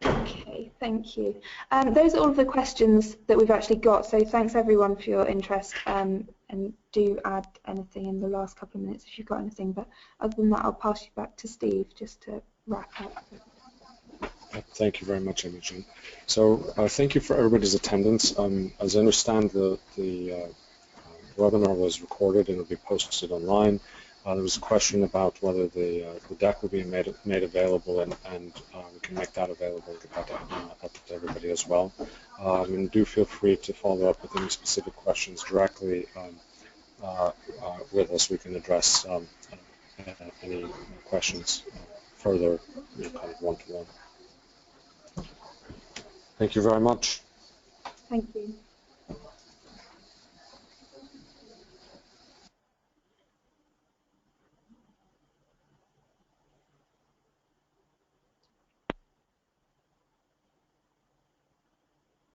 Okay, thank you. Those are all of the questions that we've actually got, so thanks everyone for your interest, and do add anything in the last couple of minutes if you've got anything, but other than that I'll pass you back to Steve just to wrap up. Thank you very much, Imogen. So thank you for everybody's attendance. As I understand, the webinar was recorded and will be posted online. There was a question about whether the deck will be made available, and we can make that available and get that up to everybody as well. And do feel free to follow up with any specific questions directly with us. We can address any questions further, kind of one-to-one. Thank you very much. Thank you.